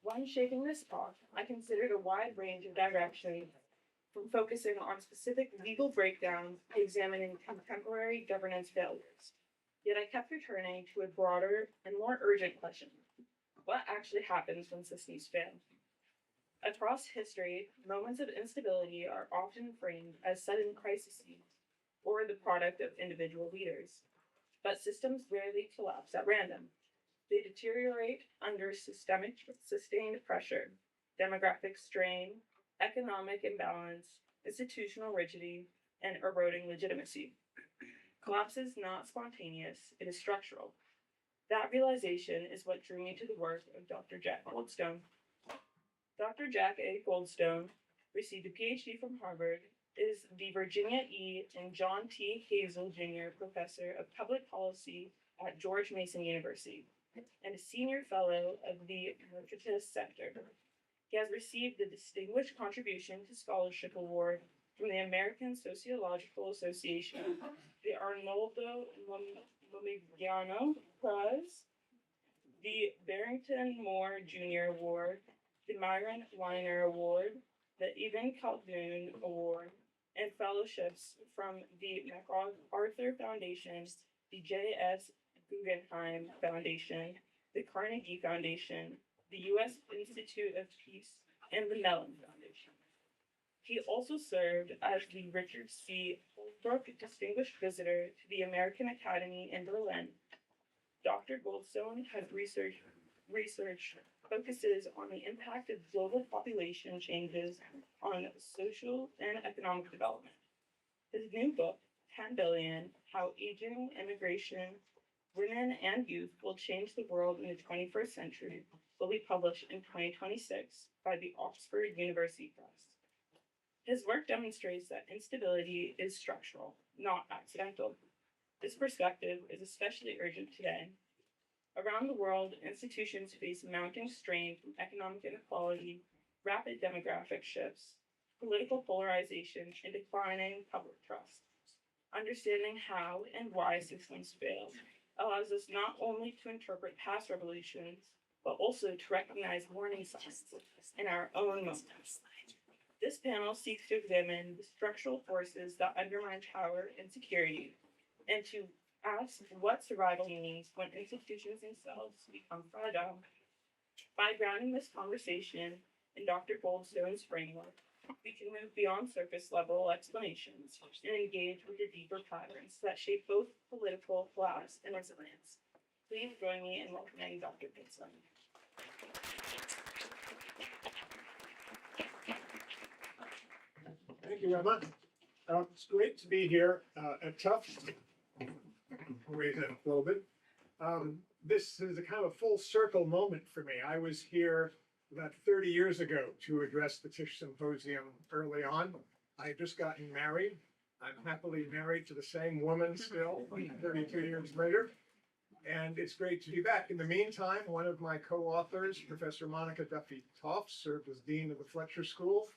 When shaping this talk, I considered a wide range of directions, from focusing on specific legal breakdowns to examining contemporary governance failures. Yet I kept returning to a broader and more urgent question: what actually happens when systems fail? Across history, moments of instability are often framed as sudden crises or the product of individual leaders. But systems rarely collapse at random. They deteriorate under systemic sustained pressure, demographic strain, economic imbalance, institutional rigidity, and eroding legitimacy. Collapse is not spontaneous, it is structural. That realization is what drew me to the work of Dr. Jack Goldstone. Dr. Jack A. Goldstone received a PhD from Harvard, is the Virginia E. and John T. Hazel Jr. Professor of Public Policy at George Mason University, and a senior fellow of the Mercatus Center. He has received the Distinguished Contribution to Scholarship Award from the American Sociological Association, the Arnoldo Momigliano Prize, the Barrington Moore Jr. Award, the Myron Weiner Award, the Ibn Khaldun Award, and fellowships from the MacArthur Foundation, the J.S. Guggenheim Foundation, the Carnegie Foundation, the U.S. Institute of Peace, and the Mellon Foundation. He also served as the Richard C. Holbrooke Distinguished Visitor to the American Academy in Berlin. Dr. Goldstone has research focuses on the impact of global population changes on social and economic development. His new book, 10 Billion: How Aging, Immigration, Women, and Youth Will Change the World in the 21st Century, will be published in 2026 by the Oxford University Press. His work demonstrates that instability is structural, not accidental. This perspective is especially urgent today. Around the world, institutions face mounting strain from economic inequality, rapid demographic shifts, political polarization, and declining public trust. Understanding how and why systems fail allows us not only to interpret past revolutions, but also to recognize warning signs in our own moments. This panel seeks to examine the structural forces that undermine power and security, and to ask what survival means when institutions themselves become fragile. By grounding this conversation in Dr. Goldstone's framework, we can move beyond surface level explanations and engage with the deeper patterns that shape both political class and resilience. Please join me in welcoming Dr. Goldstone. Thank you, Emma. It's great to be here at Tufts. Raise it a little bit. This is a kind of a full circle moment for me. I was here about 30 years ago to address the Tisch Symposium early on. I had just gotten married. I'm happily married to the same woman still, 32 years later. And it's great to be back. In the meantime, one of my co-authors, Professor Monica Duffy-Tofts, served as Dean of the Fletcher School.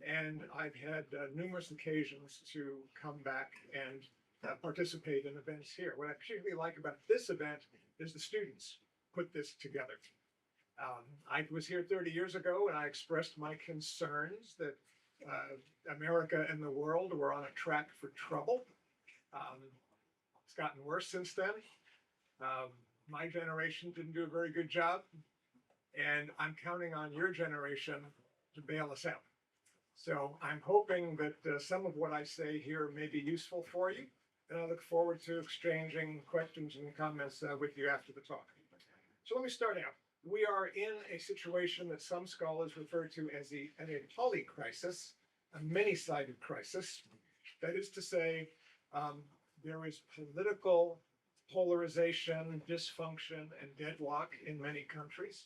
And I've had numerous occasions to come back and participate in events here. What I particularly like about this event is the students put this together. I was here 30 years ago and I expressed my concerns that America and the world were on a track for trouble. It's gotten worse since then. My generation didn't do a very good job, and I'm counting on your generation to bail us out. So I'm hoping that some of what I say here may be useful for you, and I look forward to exchanging questions and comments with you after the talk. So let me start out. We are in a situation that some scholars refer to as a polycrisis, a many-sided crisis. That is to say, there is political polarization, dysfunction, and deadlock in many countries.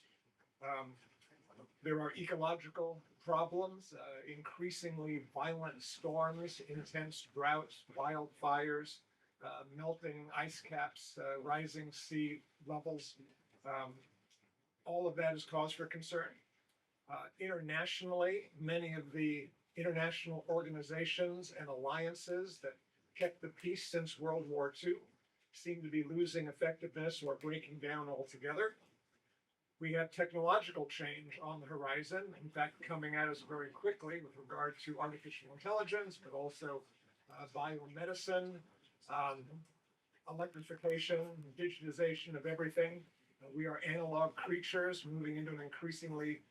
There are ecological problems, increasingly violent storms, intense droughts, wildfires, melting ice caps, rising sea levels. All of that is cause for concern. Internationally, many of the international organizations and alliances that kept the peace since World War II seem to be losing effectiveness or breaking down altogether. We have technological change on the horizon, in fact, coming at us very quickly with regard to artificial intelligence, but also biomedicine, um, electrification, digitization of everything. We are analog creatures moving into an increasingly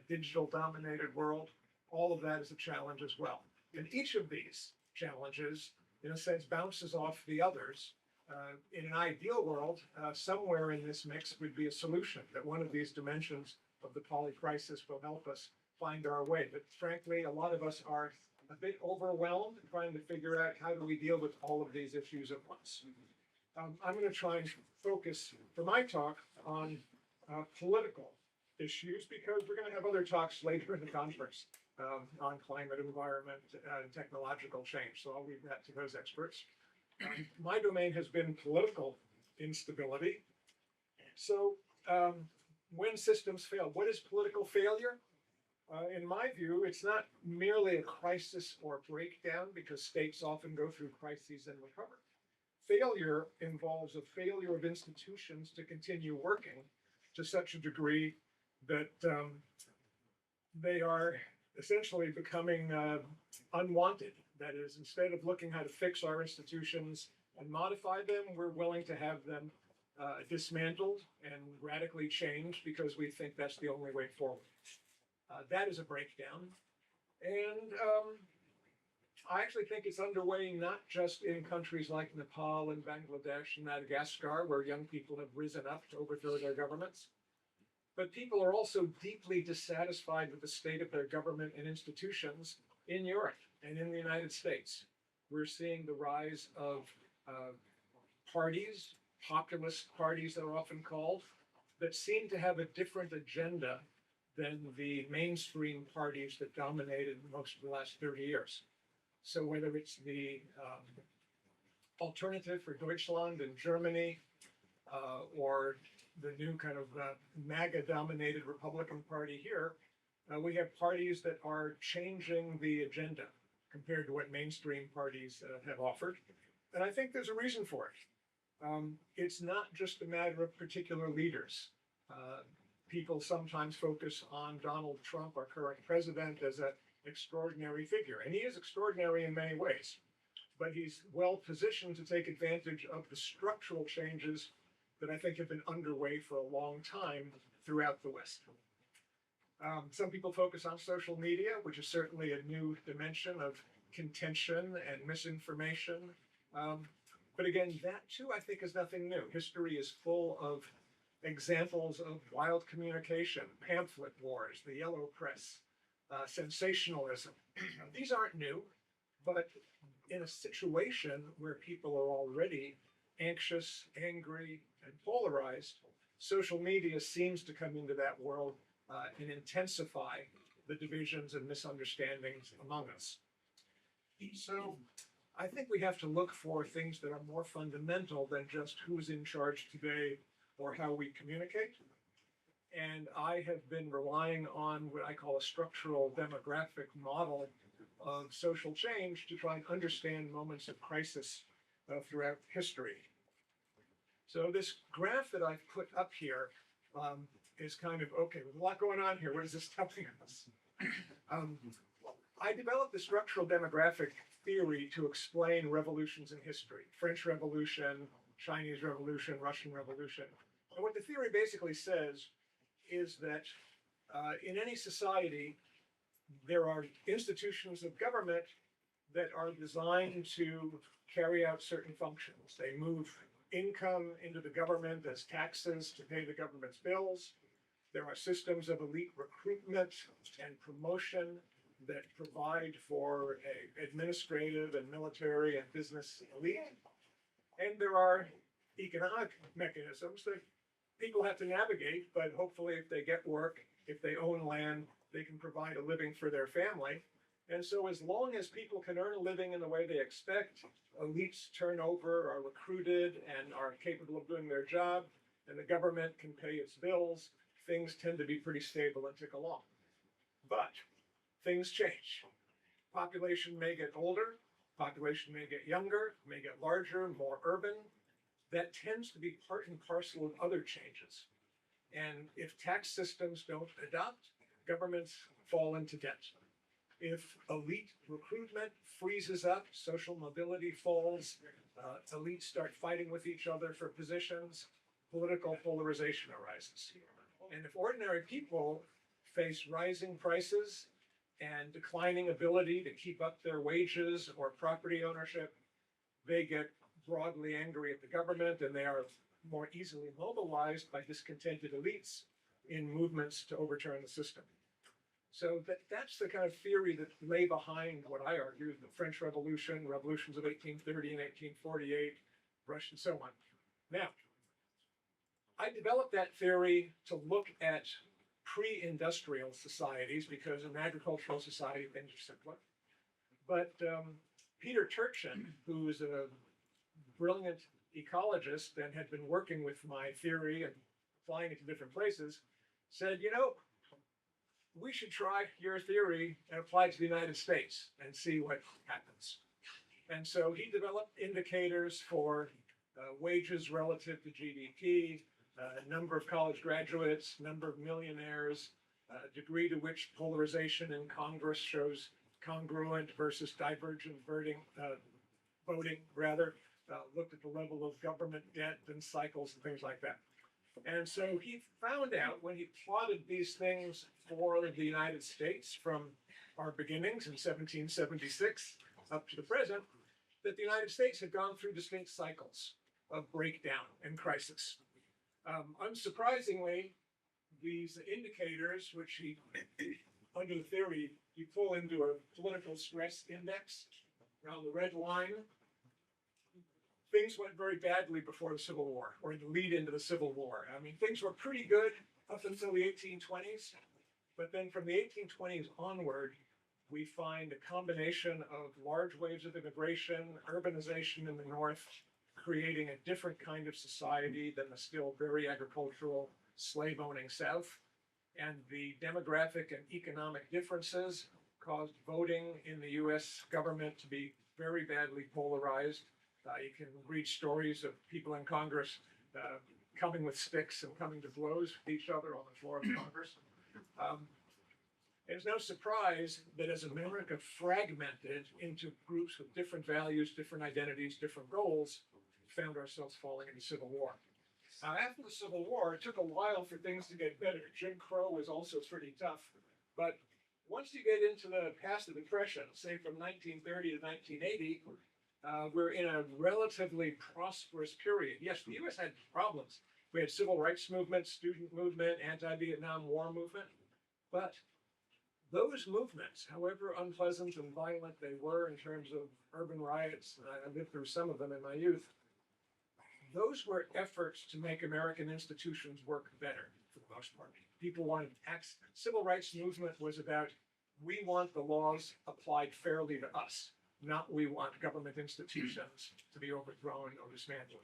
digital dominated world. All of that is a challenge as well. And each of these challenges, in a sense, bounces off the others. In an ideal world, somewhere in this mix would be a solution, that one of these dimensions of the polycrisis will help us find our way. But frankly, a lot of us are a bit overwhelmed trying to figure out how do we deal with all of these issues at once. I'm going to try and focus for my talk on political issues, because we're going to have other talks later in the conference on climate, environment, and technological change. So I'll leave that to those experts. My domain has been political instability. So when systems fail, what is political failure? In my view, it's not merely a crisis or breakdown, because states often go through crises and recover. Failure involves a failure of institutions to continue working to such a degree that they are essentially becoming unwanted. That is, instead of looking how to fix our institutions and modify them, we're willing to have them dismantled and radically changed because we think that's the only way forward. That is a breakdown. And I actually think it's underway not just in countries like Nepal and Bangladesh and Madagascar, where young people have risen up to overthrow their governments, but people are also deeply dissatisfied with the state of their government and institutions in Europe and in the United States. We're seeing the rise of parties, populist parties they're often called, that seem to have a different agenda than the mainstream parties that dominated most of the last 30 years. So whether it's the Alternative for Deutschland in Germany, or the new kind of MAGA-dominated Republican Party here, we have parties that are changing the agenda compared to what mainstream parties have offered. And I think there's a reason for it. It's not just a matter of particular leaders. People sometimes focus on Donald Trump, our current president, as an extraordinary figure. And he is extraordinary in many ways. But he's well positioned to take advantage of the structural changes that I think have been underway for a long time throughout the West. Some people focus on social media, which is certainly a new dimension of contention and misinformation. But again, that too, I think, is nothing new. History is full of examples of wild communication, pamphlet wars, the yellow press, sensationalism. These aren't new, but in a situation where people are already anxious, angry, and polarized, social media seems to come into that world and intensify the divisions and misunderstandings among us. So I think we have to look for things that are more fundamental than just who's in charge today or how we communicate. And I have been relying on what I call a structural demographic model of social change to try and understand moments of crisis throughout history. So this graph that I've put up here is kind of, okay, with a lot going on here, what is this telling us? I developed the structural demographic theory to explain revolutions in history: French Revolution, Chinese Revolution, Russian Revolution. And what the theory basically says is that in any society, there are institutions of government that are designed to carry out certain functions. They move income into the government as taxes to pay the government's bills. There are systems of elite recruitment and promotion that provide for an administrative and military and business elite. And there are economic mechanisms that people have to navigate, but hopefully if they get work, if they own land, they can provide a living for their family. And so as long as people can earn a living in the way they expect, elites turn over, are recruited, and are capable of doing their job, and the government can pay its bills, things tend to be pretty stable and tick along. But things change. Population may get older, population may get younger, may get larger, more urban. That tends to be part and parcel of other changes. And if tax systems don't adopt, governments fall into debt. If elite recruitment freezes up, social mobility falls, elites start fighting with each other for positions, political polarization arises. And if ordinary people face rising prices and declining ability to keep up their wages or property ownership, they get broadly angry at the government, and they are more easily mobilized by discontented elites in movements to overturn the system. So that's the kind of theory that lay behind what I argue, the French Revolution, revolutions of 1830 and 1848, Russia, and so on. Now, I developed that theory to look at pre-industrial societies, because in an agricultural society, things are simpler. But Peter Turchin, who is a brilliant ecologist and had been working with my theory and applying it to different places, said, you know, we should try your theory and apply it to the United States and see what happens. And so he developed indicators for wages relative to GDP, number of college graduates, number of millionaires, degree to which polarization in Congress shows congruent versus divergent voting, looked at the level of government debt and cycles and things like that. And so he found out, when he plotted these things for the United States from our beginnings in 1776 up to the present, that the United States had gone through distinct cycles of breakdown and crisis. Unsurprisingly, these indicators, which he, under the theory, you pull into a political stress index around the red line, things went very badly before the Civil War, or the lead into the Civil War. I mean, things were pretty good up until the 1820s, but then from the 1820s onward, we find a combination of large waves of immigration, urbanization in the North, creating a different kind of society than the still very agricultural, slave-owning South. And the demographic and economic differences caused voting in the US government to be very badly polarized. You can read stories of people in Congress coming with sticks and coming to blows with each other on the floor of Congress. It's no surprise that as America fragmented into groups with different values, different identities, different goals, we found ourselves falling into civil war. Now, after the Civil War, it took a while for things to get better. Jim Crow was also pretty tough. But once you get into the past the Depression, say from 1930 to 1980, we're in a relatively prosperous period. Yes, the U.S. had problems. We had civil rights movement, student movement, anti-Vietnam War movement. But those movements, however unpleasant and violent they were in terms of urban riots, I lived through some of them in my youth, those were efforts to make American institutions work better for the most part. People wanted tax. Civil rights movement was about, we want the laws applied fairly to us, not we want government institutions to be overthrown or dismantled.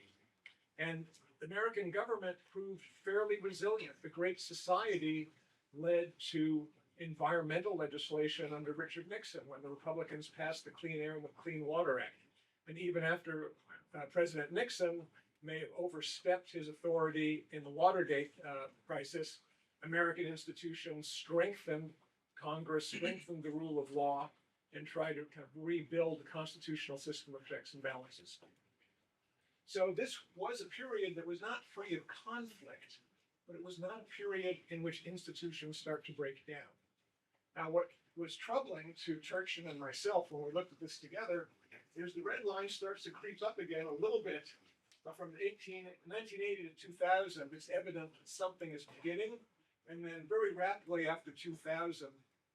And the American government proved fairly resilient. The Great Society led to environmental legislation under Richard Nixon when the Republicans passed the Clean Air and the Clean Water Act. And even after President Nixon may have overstepped his authority in the Watergate crisis, American institutions strengthened Congress, strengthened the rule of law, and tried to kind of rebuild the constitutional system of checks and balances. So this was a period that was not free of conflict, but it was not a period in which institutions start to break down. Now, what was troubling to Turchin and myself when we looked at this together is the red line starts to creep up again a little bit. From 1980 to 2000, it's evident that something is beginning. And then very rapidly after 2000,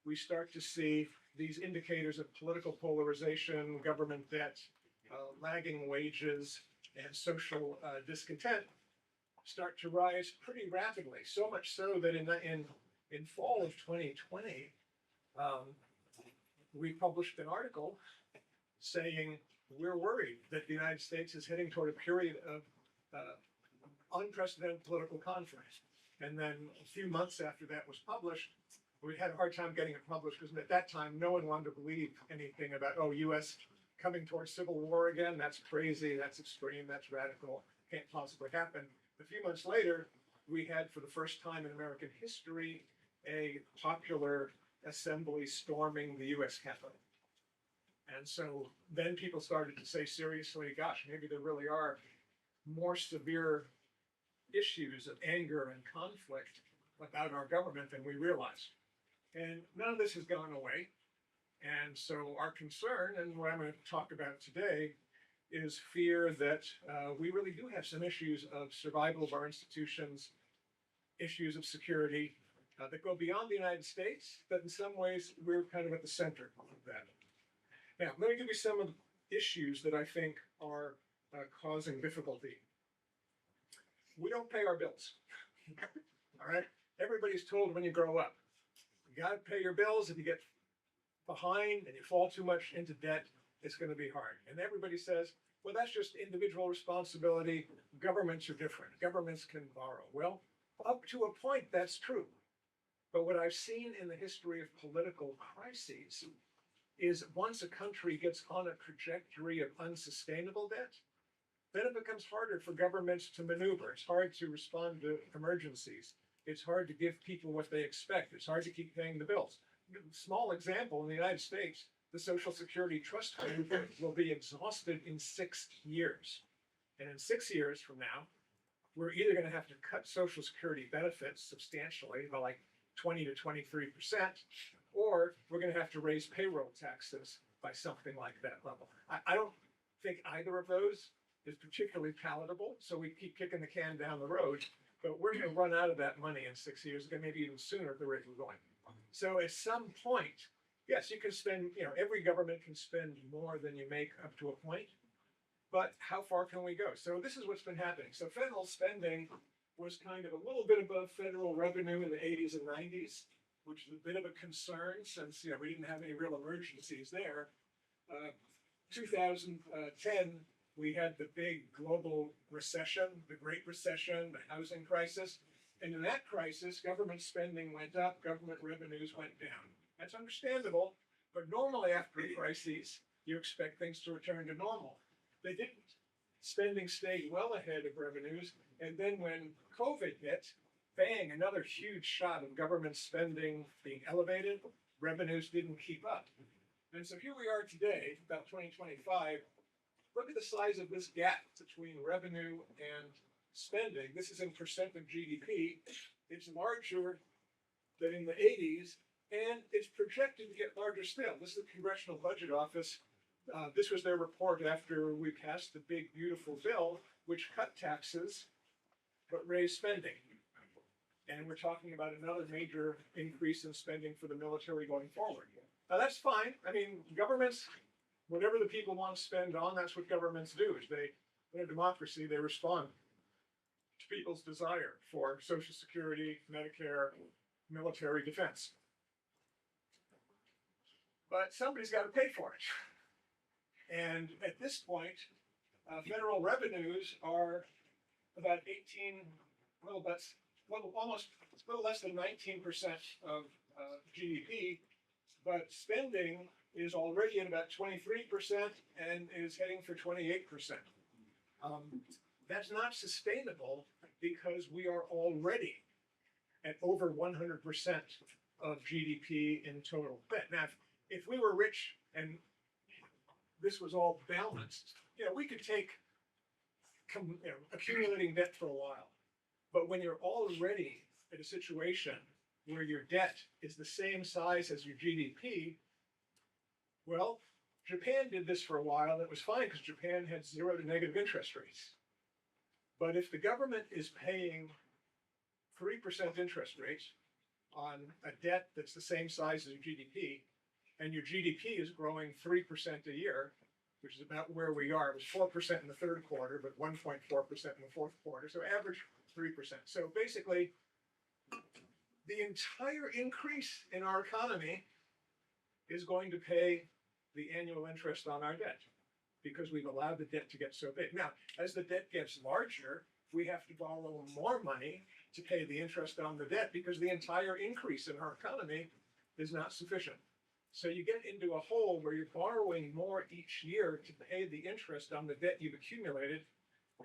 we start to see these indicators of political polarization, government debt, lagging wages, and social discontent start to rise pretty rapidly. So much so that in fall of 2020, we published an article saying we're worried that the United States is heading toward a period of unprecedented political conflict. And then a few months after that was published, we had a hard time getting it published because at that time, no one wanted to believe anything about, oh, U.S. coming towards civil war again. That's crazy. That's extreme. That's radical. Can't possibly happen. A few months later, we had, for the first time in American history, a popular assembly storming the US Capitol. And so then people started to say seriously, gosh, maybe there really are more severe issues of anger and conflict about our government than we realize. And none of this has gone away. And so our concern, and what I'm going to talk about today, is fear that we really do have some issues of survival of our institutions, issues of security that go beyond the United States, but in some ways we're kind of at the center of that. Now, let me give you some of the issues that I think are causing difficulty. We don't pay our bills. All right? Everybody's told when you grow up, you got to pay your bills. If you get behind and you fall too much into debt, it's going to be hard. And everybody says, well, that's just individual responsibility. Governments are different. Governments can borrow. Well, up to a point, that's true. But what I've seen in the history of political crises is once a country gets on a trajectory of unsustainable debt, then it becomes harder for governments to maneuver. It's hard to respond to emergencies. It's hard to give people what they expect. It's hard to keep paying the bills. Small example, in the United States, the Social Security Trust Fund will be exhausted in 6 years. And in 6 years from now, we're either going to have to cut Social Security benefits substantially by like 20 to 23%, or we're going to have to raise payroll taxes by something like that level. I don't think either of those is particularly palatable, so we keep kicking the can down the road, but we're going to run out of that money in 6 years, maybe even sooner at the rate we're going. So at some point, yes, you can spend, every government can spend more than you make up to a point, but how far can we go? So this is what's been happening. So federal spending was kind of a little bit above federal revenue in the 80s and 90s, which is a bit of a concern since we didn't have any real emergencies there. 2010, we had the big global recession, the Great Recession, the housing crisis. And in that crisis, government spending went up, government revenues went down. That's understandable, but normally after a crisis, you expect things to return to normal. They didn't. Spending stayed well ahead of revenues, and then when COVID hit, bang, another huge shot of government spending being elevated, revenues didn't keep up. And so here we are today, about 2025. Look at the size of this gap between revenue and spending. This is in percent of GDP. It's larger than in the 80s, and it's projected to get larger still. This is the Congressional Budget Office. This was their report after we passed the big, beautiful bill, which cut taxes but raised spending. And we're talking about another major increase in spending for the military going forward. Now, that's fine. I mean, governments, whatever the people want to spend on, that's what governments do. Is in a democracy, they respond to people's desire for Social Security, Medicare, military defense. But somebody's got to pay for it. And at this point, federal revenues are about almost a little less than 19% of GDP, but spending is already at about 23% and is heading for 28%. That's not sustainable because we are already at over 100% of GDP in total debt. Now, if we were rich and this was all balanced, we could take accumulating debt for a while. But when you're already at a situation where your debt is the same size as your GDP, well, Japan did this for a while, and it was fine because Japan had 0 to negative interest rates. But if the government is paying 3% interest rates on a debt that's the same size as your GDP, and your GDP is growing 3% a year, which is about where we are. It was 4% in the third quarter, but 1.4% in the fourth quarter, so average 3%. So basically, the entire increase in our economy is going to pay the annual interest on our debt because we've allowed the debt to get so big. Now, as the debt gets larger, we have to borrow more money to pay the interest on the debt because the entire increase in our economy is not sufficient. So you get into a hole where you're borrowing more each year to pay the interest on the debt you've accumulated,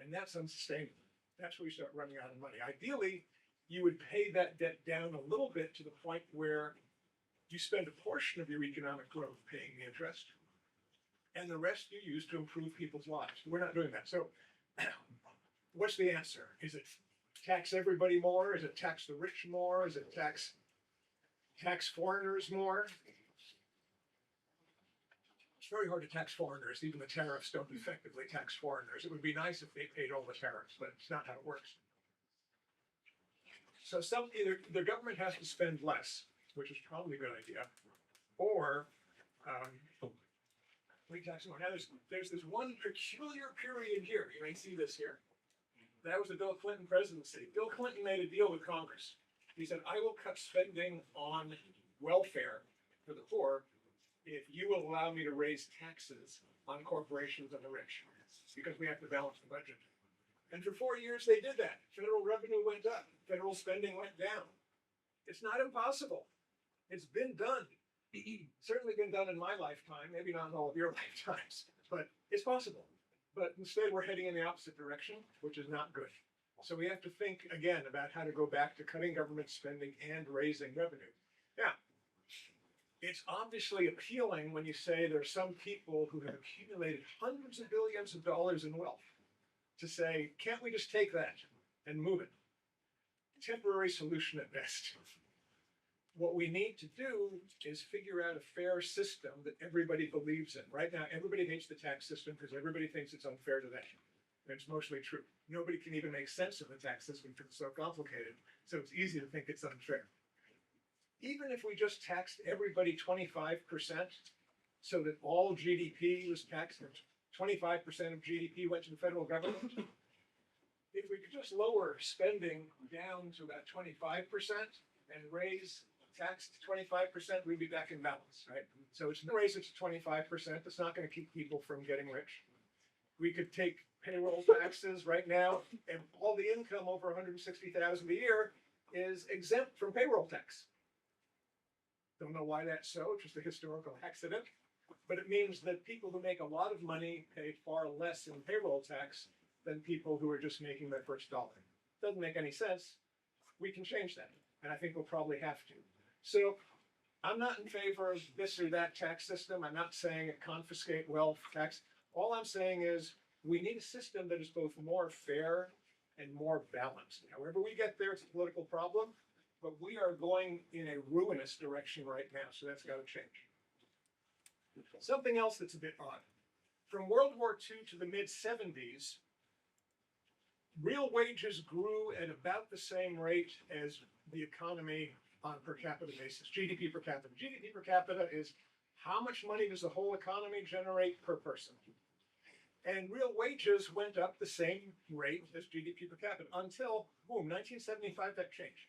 and that's unsustainable. That's where you start running out of money. Ideally, you would pay that debt down a little bit to the point where you spend a portion of your economic growth paying the interest, and the rest you use to improve people's lives. We're not doing that. So what's the answer? Is it tax everybody more? Is it tax the rich more? Is it tax foreigners more? It's very hard to tax foreigners. Even the tariffs don't effectively tax foreigners. It would be nice if they paid all the tariffs, but it's not how it works. So either the government has to spend less, which is probably a good idea, or we tax more. Now there's this one peculiar period here. You may see this here. That was the Bill Clinton presidency. Bill Clinton made a deal with Congress. He said, I will cut spending on welfare for the poor if you will allow me to raise taxes on corporations and the rich, because we have to balance the budget. And for 4 years, they did that. Federal revenue went up. Federal spending went down. It's not impossible. It's been done. Certainly been done in my lifetime, maybe not in all of your lifetimes, but it's possible. But instead, we're heading in the opposite direction, which is not good. So we have to think again about how to go back to cutting government spending and raising revenue. Now, it's obviously appealing when you say there are some people who have accumulated hundreds of billions of dollars in wealth to say, can't we just take that and move it? Temporary solution at best. What we need to do is figure out a fair system that everybody believes in. Right now, everybody hates the tax system because everybody thinks it's unfair to them. And it's mostly true. Nobody can even make sense of the tax system because it's so complicated. So it's easy to think it's unfair. Even if we just taxed everybody 25% so that all GDP was taxed, 25% of GDP went to the federal government, if we could just lower spending down to about 25% and raise tax to 25%, we'd be back in balance, right? So it's raise it to 25%. That's not going to keep people from getting rich. We could take payroll taxes right now, and all the income over 160,000 a year is exempt from payroll tax. Don't know why that's so, just a historical accident. But it means that people who make a lot of money pay far less in payroll tax than people who are just making their first dollar. Doesn't make any sense. We can change that, and I think we'll probably have to. So I'm not in favor of this or that tax system. I'm not saying it confiscate wealth tax. All I'm saying is we need a system that is both more fair and more balanced. However we get there, it's a political problem, but we are going in a ruinous direction right now, so that's got to change. Something else that's a bit odd. From World War II to the mid-70s, real wages grew at about the same rate as the economy on per capita basis, GDP per capita. GDP per capita is how much money does the whole economy generate per person? And real wages went up the same rate as GDP per capita until, boom, 1975, that changed.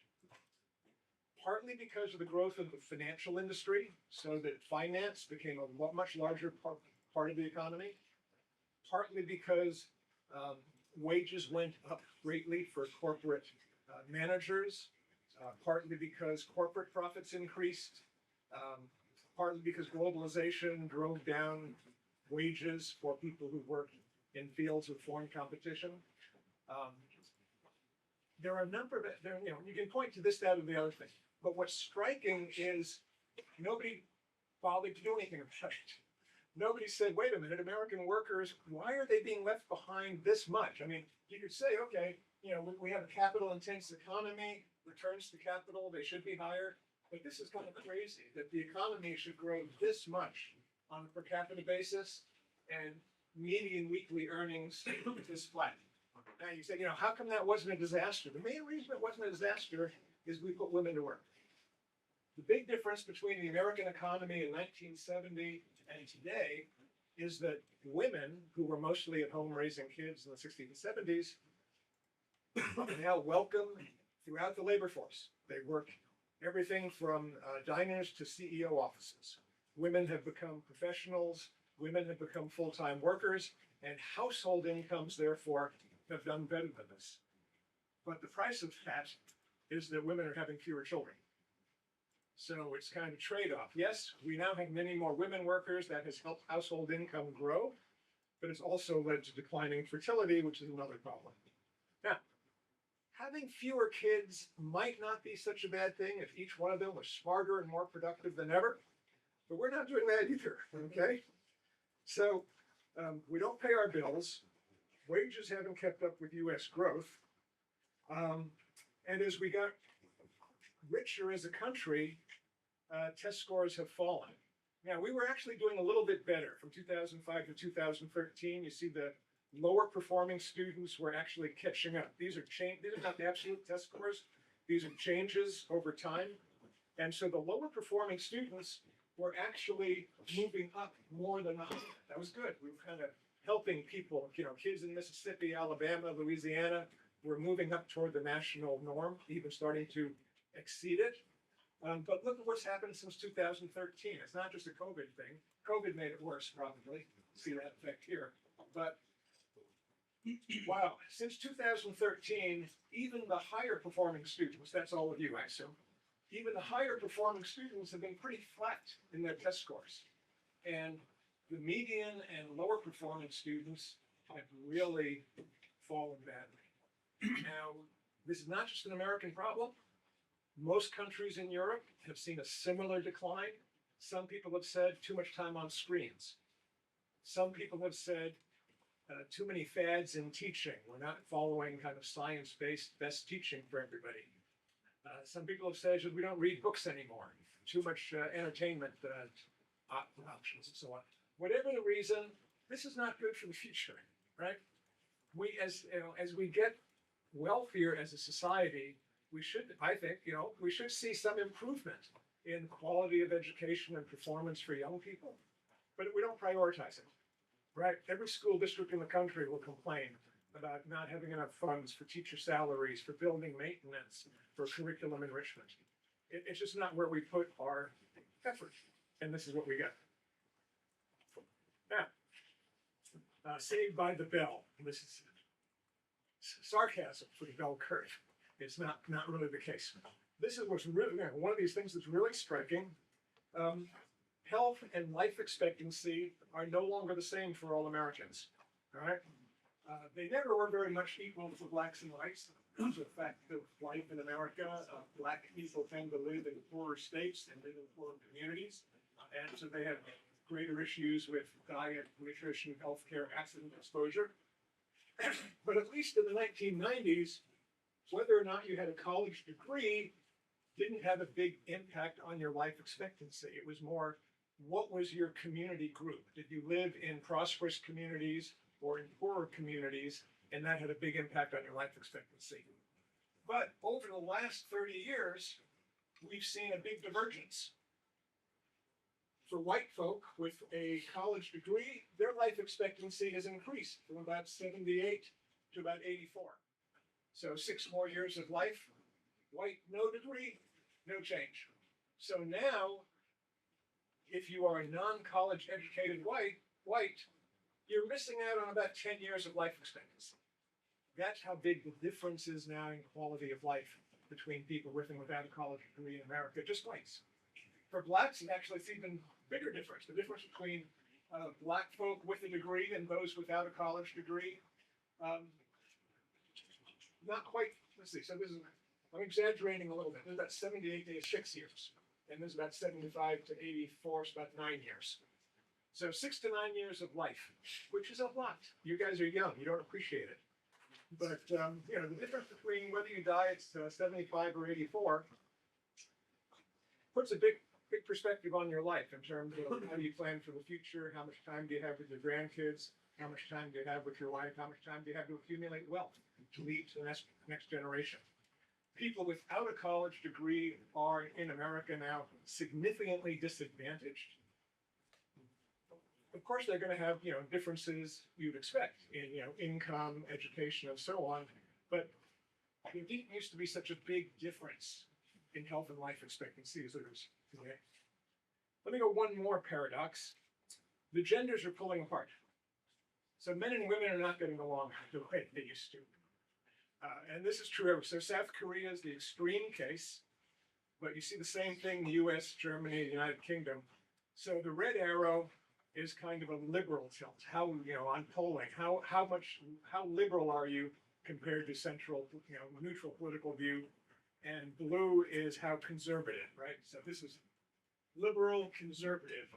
Partly because of the growth of the financial industry, so that finance became a much larger part of the economy. Partly because wages went up greatly for corporate managers. Partly because corporate profits increased. Partly because globalization drove down wages for people who work in fields with foreign competition. There are a number of, you can point to this, that, or the other thing. But what's striking is nobody bothered to do anything about it. Nobody said, wait a minute, American workers, why are they being left behind this much? I mean, you could say, okay, we have a capital-intense economy, returns to capital, they should be higher. But this is kind of crazy that the economy should grow this much on a per capita basis and median weekly earnings is flat. Now you say, how come that wasn't a disaster? The main reason it wasn't a disaster is we put women to work. The big difference between the American economy in 1970 and today is that women, who were mostly at home raising kids in the 60s and 70s, are now welcome throughout the labor force. They work everything from diners to CEO offices. Women have become professionals, women have become full-time workers, and household incomes, therefore, have done better than this. But the price of that is that women are having fewer children. So it's kind of a trade-off. Yes, we now have many more women workers. That has helped household income grow, but it's also led to declining fertility, which is another problem. Now, having fewer kids might not be such a bad thing if each one of them was smarter and more productive than ever, but we're not doing that either, okay? So we don't pay our bills. Wages haven't kept up with US growth. And as we got richer as a country, test scores have fallen. Now, we were actually doing a little bit better from 2005 to 2013. You see the lower performing students were actually catching up. These are not the absolute test scores. These are changes over time. And so the lower performing students were actually moving up more than us. That was good. We were kind of helping people, kids in Mississippi, Alabama, Louisiana, were moving up toward the national norm, even starting to exceed it. But look at what's happened since 2013. It's not just a COVID thing. COVID made it worse, probably. See that effect here. But wow, since 2013, even the higher performing students, that's all of you, I assume, even the higher performing students have been pretty flat in their test scores. And the median and lower performing students have really fallen badly. Now, this is not just an American problem. Most countries in Europe have seen a similar decline. Some people have said too much time on screens. Some people have said too many fads in teaching. We're not following kind of science-based best teaching for everybody. Some people have said we don't read books anymore. Too much entertainment options and so on. Whatever the reason, this is not good for the future, right? We, as we get wealthier as a society, we should, I think, we should see some improvement in quality of education and performance for young people, but we don't prioritize it, right? Every school district in the country will complain about not having enough funds for teacher salaries, for building maintenance, for curriculum enrichment. It's just not where we put our effort, and this is what we get. Now, saved by the bell. This is sarcasm for the bell curve. It's not really the case. This is what's really one of these things that's really striking. Health and life expectancy are no longer the same for all Americans. All right, they never were very much equal for blacks and whites. The fact of life in America, black people tend to live in poorer states and live in poorer communities, and so they have greater issues with diet, nutrition, healthcare, accident exposure. But at least in the 1990s, whether or not you had a college degree didn't have a big impact on your life expectancy. It was more, what was your community group? Did you live in prosperous communities or in poorer communities? And that had a big impact on your life expectancy. But over the last 30 years, we've seen a big divergence. For white folk with a college degree, their life expectancy has increased from about 78 to about 84. So 6 more years of life. White, no degree, no change. So now, if you are a non-college educated white, you're missing out on about 10 years of life expectancy. That's how big the difference is now in quality of life between people with and without a college degree in America, just whites. For blacks, it's actually it's even bigger difference. The difference between black folk with a degree and those without a college degree, not quite, let's see, so this is, I'm exaggerating a little bit. There's about 78 to 6 years, and there's about 75 to 84, so about 9 years. So 6 to 9 years of life, which is a lot. You guys are young, you don't appreciate it. But the difference between whether you die at 75 or 84 puts a big perspective on your life in terms of how do you plan for the future, how much time do you have with your grandkids, how much time do you have with your wife, how much time do you have to accumulate wealth to leave to the next generation. People without a college degree are in America now significantly disadvantaged. Of course, they're going to have differences you'd expect in income, education, and so on. But there didn't used to be such a big difference in health and life expectancy as there is today. Let me go one more paradox. The genders are pulling apart. So men and women are not getting along the way they used to. And this is true. So South Korea is the extreme case, but you see the same thing in the US, Germany, the United Kingdom. So the red arrow is kind of a liberal tilt. How, on polling, how liberal are you compared to central, neutral political view. And blue is how conservative, right? So this is liberal conservative.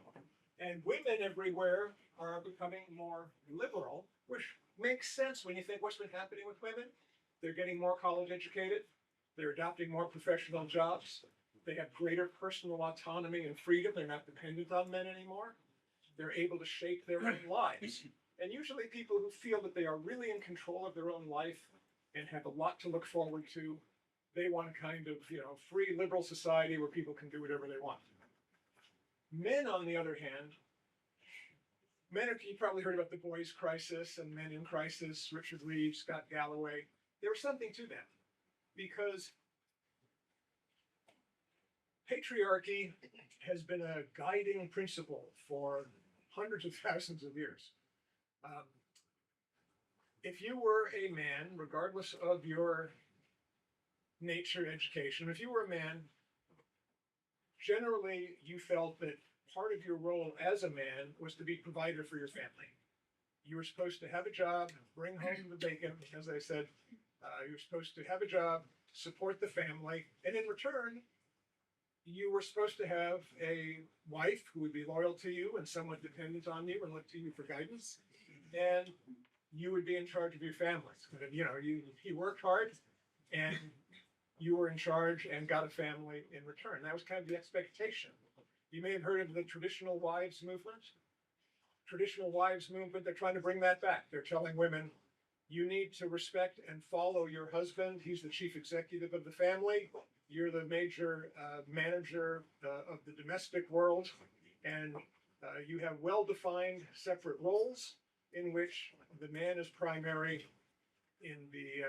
And women everywhere are becoming more liberal, which makes sense when you think what's been happening with women. They're getting more college educated. They're adopting more professional jobs. They have greater personal autonomy and freedom. They're not dependent on men anymore. They're able to shape their own lives. And usually people who feel that they are really in control of their own life and have a lot to look forward to, they want a kind of, free liberal society where people can do whatever they want. Men, on the other hand, you probably heard about the boys' crisis and men in crisis, Richard Reeve, Scott Galloway. There was something to that because patriarchy has been a guiding principle for hundreds of thousands of years. If you were a man, regardless of your nature, education, if you were a man, generally you felt that part of your role as a man was to be provider for your family. You were supposed to have a job, bring home the bacon, as I said. You were supposed to have a job, support the family, and in return, you were supposed to have a wife who would be loyal to you and somewhat dependent on you and look to you for guidance. And you would be in charge of your family. You worked hard and you were in charge and got a family in return. That was kind of the expectation. You may have heard of the traditional wives movement. Traditional wives movement, they're trying to bring that back. They're telling women, you need to respect and follow your husband. He's the chief executive of the family. You're the major manager of the domestic world. And you have well-defined separate roles in which the man is primary in the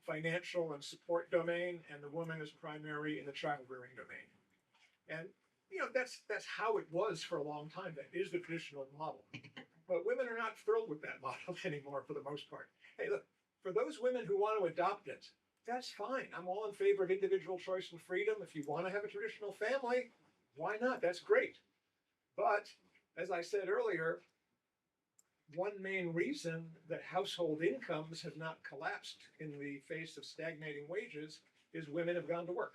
financial and support domain, and the woman is primary in the child-rearing domain. And that's how it was for a long time. That is the traditional model. But women are not thrilled with that model anymore for the most part. Hey, look, for those women who want to adopt it, that's fine. I'm all in favor of individual choice and freedom. If you want to have a traditional family, why not? That's great. But as I said earlier, one main reason that household incomes have not collapsed in the face of stagnating wages is women have gone to work.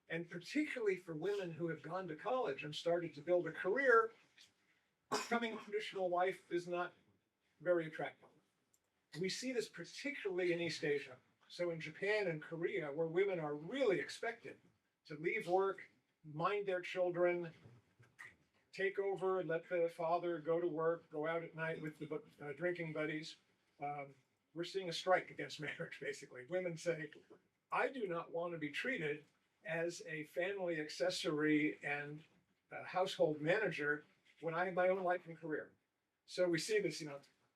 And particularly for women who have gone to college and started to build a career, becoming a traditional wife is not very attractive. We see this particularly in East Asia. So in Japan and Korea, where women are really expected to leave work, mind their children, take over and let the father go to work, go out at night with the drinking buddies. We're seeing a strike against marriage, basically. Women say, I do not want to be treated as a family accessory and a household manager when I have my own life and career. So we see this,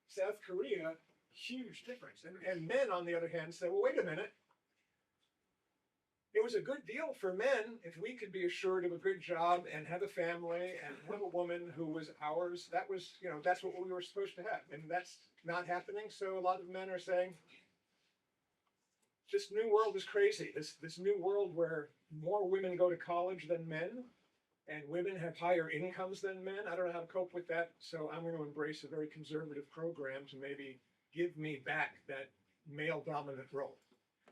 South Korea, huge difference. And men, on the other hand, say, well, wait a minute. It was a good deal for men if we could be assured of a good job and have a family and have a woman who was ours. That was, that's what we were supposed to have. And that's not happening. So a lot of men are saying, this new world is crazy. This new world where more women go to college than men and women have higher incomes than men. I don't know how to cope with that. So I'm going to embrace a very conservative program to maybe give me back that male dominant role.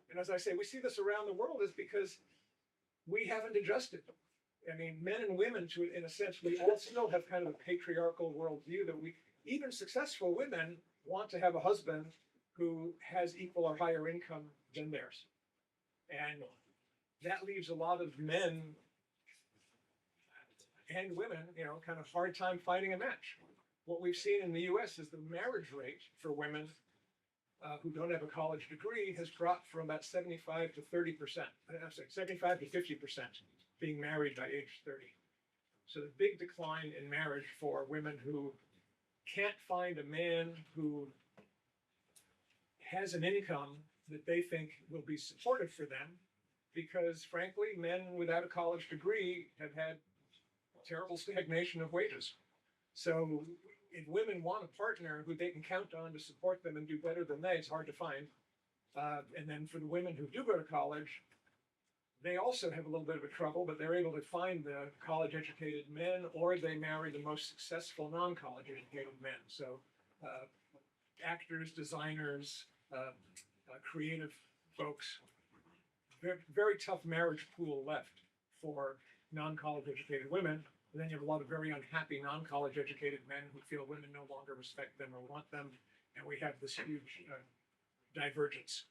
And as I say, we see this around the world is because we haven't adjusted. I mean, men and women, in a sense, we all still have kind of a patriarchal worldview that even successful women want to have a husband who has equal or higher income than theirs. And that leaves a lot of men and women, kind of hard time finding a match. What we've seen in the US is the marriage rate for women who don't have a college degree has dropped from about 75 to 30%. I'm sorry, 75 to 50% being married by age 30. So the big decline in marriage for women who can't find a man who has an income that they think will be supportive for them, because frankly, men without a college degree have had terrible stagnation of wages. So if women want a partner who they can count on to support them and do better than they, it's hard to find. And then for the women who do go to college, they also have a little bit of a trouble, but they're able to find the college-educated men, or they marry the most successful non-college educated men. So actors, designers, creative folks. Very, very tough marriage pool left for non-college educated women. And then you have a lot of very unhappy non-college educated men who feel women no longer respect them or want them. And we have this huge divergence.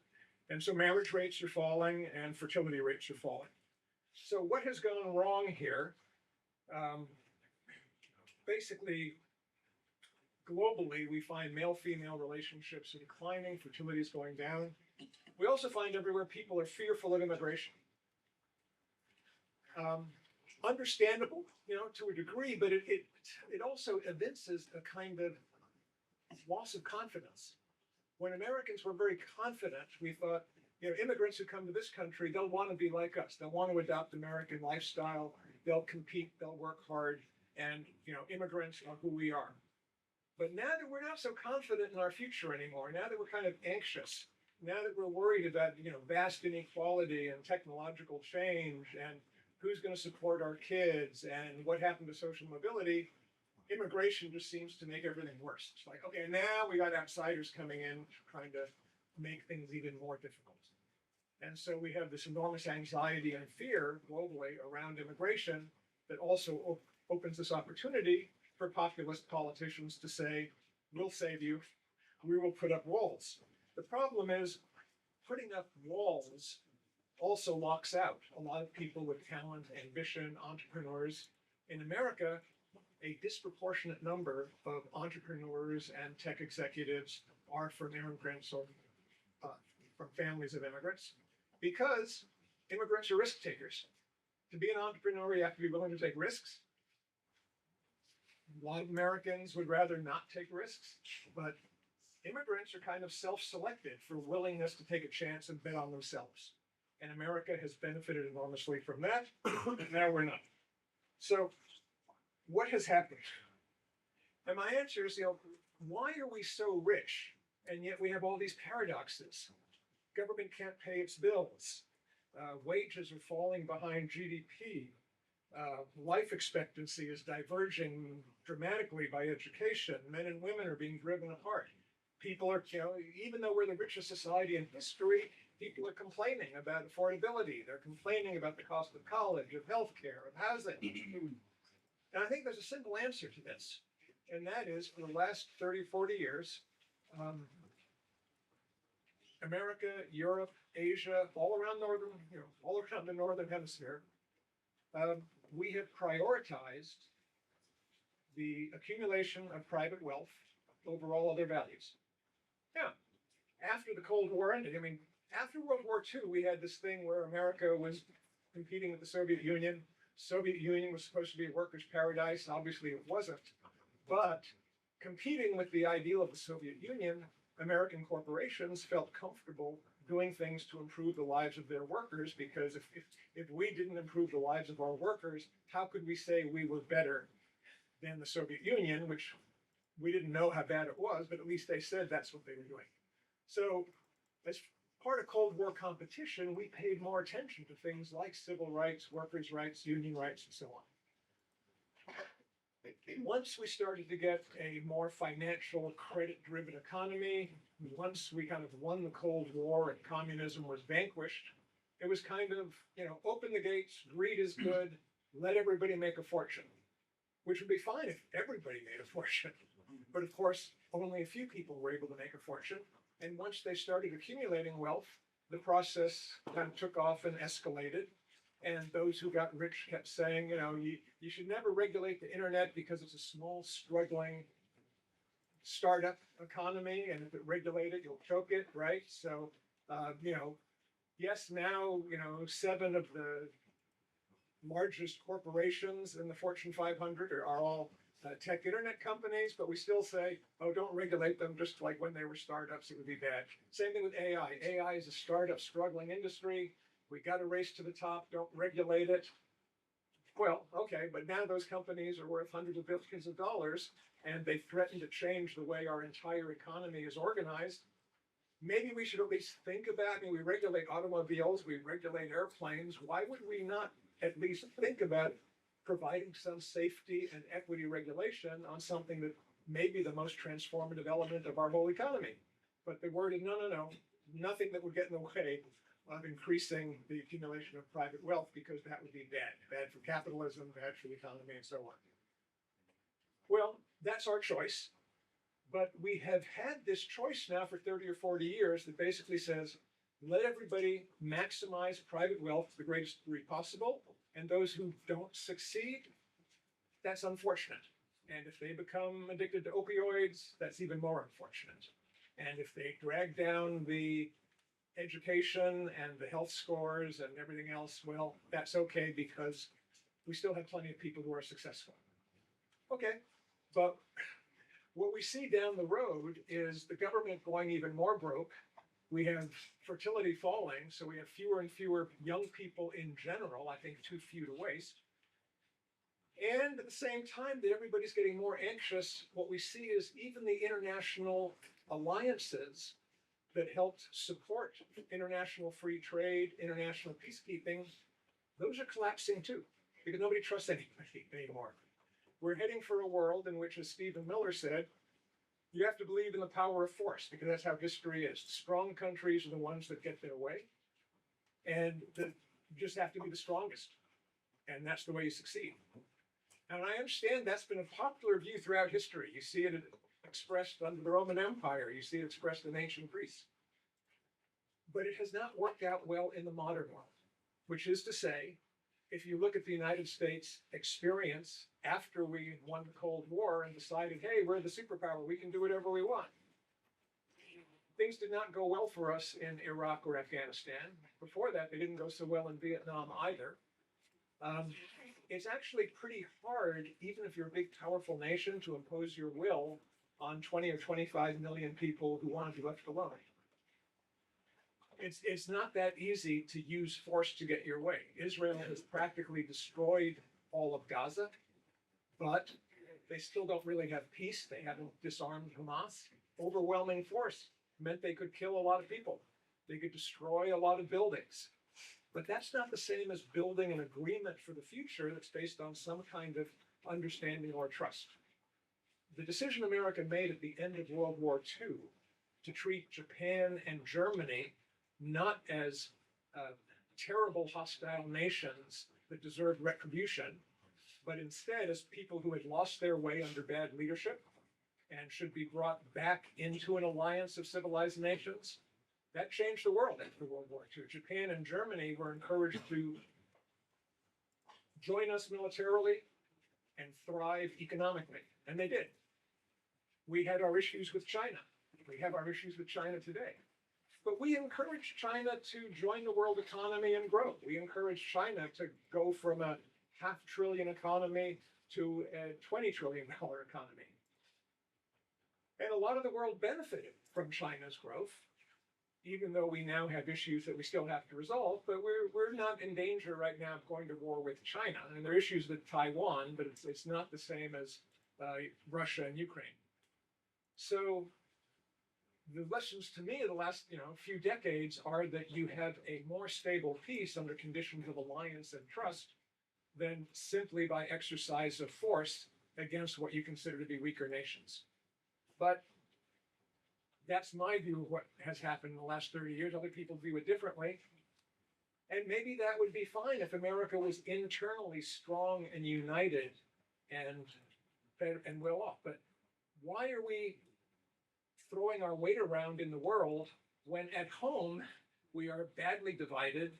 And so marriage rates are falling and fertility rates are falling. So what has gone wrong here? Basically, globally, we find male-female relationships declining, fertility is going down. We also find everywhere people are fearful of immigration. Understandable, to a degree, but it also evinces a kind of loss of confidence. When Americans were very confident, we thought, immigrants who come to this country, they'll want to be like us. They'll want to adopt American lifestyle. They'll compete. They'll work hard. And, immigrants are who we are. But now that we're not so confident in our future anymore, now that we're kind of anxious, now that we're worried about, vast inequality and technological change and who's going to support our kids and what happened to social mobility, immigration just seems to make everything worse. It's like, okay, now we got outsiders coming in trying to make things even more difficult. And so we have this enormous anxiety and fear globally around immigration that also opens this opportunity for populist politicians to say, we'll save you, we will put up walls. The problem is putting up walls also locks out a lot of people with talent, ambition, entrepreneurs. In America, a disproportionate number of entrepreneurs and tech executives are from immigrants or from families of immigrants because immigrants are risk takers. To be an entrepreneur, you have to be willing to take risks. A lot of Americans would rather not take risks, but immigrants are kind of self-selected for willingness to take a chance and bet on themselves. And America has benefited enormously from that, and now we're not. So what has happened? And my answer is, why are we so rich, and yet we have all these paradoxes? Government can't pay its bills. Wages are falling behind GDP. Life expectancy is diverging dramatically by education. Men and women are being driven apart. People are, even though we're the richest society in history, people are complaining about affordability. They're complaining about the cost of college, of healthcare, of housing. And I think there's a simple answer to this. And that is, for the last 30, 40 years, America, Europe, Asia, all around the northern hemisphere, we have prioritized the accumulation of private wealth over all other values. Now, after the Cold War ended, after World War II, we had this thing where America was competing with the Soviet Union. Soviet Union was supposed to be a workers' paradise. Obviously, it wasn't. But competing with the ideal of the Soviet Union, American corporations felt comfortable doing things to improve the lives of their workers, because if we didn't improve the lives of our workers, how could we say we were better than the Soviet Union, which we didn't know how bad it was, but at least they said that's what they were doing. So as part of Cold War competition, we paid more attention to things like civil rights, workers' rights, union rights, and so on. Once we started to get a more financial, credit-driven economy, once we kind of won the Cold War and communism was vanquished, it was kind of, open the gates, greed is good, let everybody make a fortune, which would be fine if everybody made a fortune. But of course, only a few people were able to make a fortune. And once they started accumulating wealth, the process kind of took off and escalated. And those who got rich kept saying, you should never regulate the internet because it's a small, struggling startup economy. And if it regulate it, you'll choke it, right? So, yes, now, 7 of the largest corporations in the Fortune 500 are all tech internet companies, but we still say, oh, don't regulate them, just like when they were startups, it would be bad. Same thing with AI. AI is a startup, struggling industry. We got to race to the top, don't regulate it. Well, okay, but now those companies are worth hundreds of billions of dollars, and they threaten to change the way our entire economy is organized. Maybe we should at least think about, we regulate automobiles, we regulate airplanes. Why would we not at least think about providing some safety and equity regulation on something that may be the most transformative element of our whole economy? But the word is, no, nothing that would get in the way of increasing the accumulation of private wealth, because that would be bad for capitalism, bad for the economy, and so on. Well, that's our choice, but we have had this choice now for 30 or 40 years that basically says, let everybody maximize private wealth to the greatest degree possible, and those who don't succeed, that's unfortunate. And if they become addicted to opioids, that's even more unfortunate. And if they drag down the education and the health scores and everything else, well, that's okay, because we still have plenty of people who are successful. Okay, but what we see down the road is the government going even more broke. We have fertility falling, so we have fewer and fewer young people in general, I think too few to waste. And at the same time that everybody's getting more anxious, what we see is even the international alliances that helped support international free trade, international peacekeeping, those are collapsing too, because nobody trusts anybody anymore. We're heading for a world in which, as Stephen Miller said, you have to believe in the power of force, because that's how history is. Strong countries are the ones that get their way, and you just have to be the strongest, and that's the way you succeed. And I understand that's been a popular view throughout history. You see it expressed under the Roman Empire. You see it expressed in ancient Greece. But it has not worked out well in the modern world, which is to say, if you look at the United States experience after we won the Cold War and decided, hey, we're the superpower, we can do whatever we want. Things did not go well for us in Iraq or Afghanistan. Before that, they didn't go so well in Vietnam either. It's actually pretty hard, even if you're a big, powerful nation, to impose your will on 20 or 25 million people who want to be left alone. It's not that easy to use force to get your way. Israel has practically destroyed all of Gaza, but they still don't really have peace. They haven't disarmed Hamas. Overwhelming force meant they could kill a lot of people. They could destroy a lot of buildings. But that's not the same as building an agreement for the future that's based on some kind of understanding or trust. The decision America made at the end of World War II to treat Japan and Germany not as terrible, hostile nations that deserved retribution, but instead as people who had lost their way under bad leadership and should be brought back into an alliance of civilized nations, that changed the world after World War II. Japan and Germany were encouraged to join us militarily and thrive economically, and they did. We had our issues with China. We have our issues with China today. But we encouraged China to join the world economy and grow. We encouraged China to go from a $500 billion economy to a $20 trillion economy. And a lot of the world benefited from China's growth, even though we now have issues that we still have to resolve, but we're not in danger right now of going to war with China. And there are issues with Taiwan, but it's not the same as Russia and Ukraine. So the lessons to me of the last few decades are that you have a more stable peace under conditions of alliance and trust than simply by exercise of force against what you consider to be weaker nations. But that's my view of what has happened in the last 30 years. Other people view it differently. And maybe that would be fine if America was internally strong and united and well off. But why are we throwing our weight around in the world when at home we are badly divided,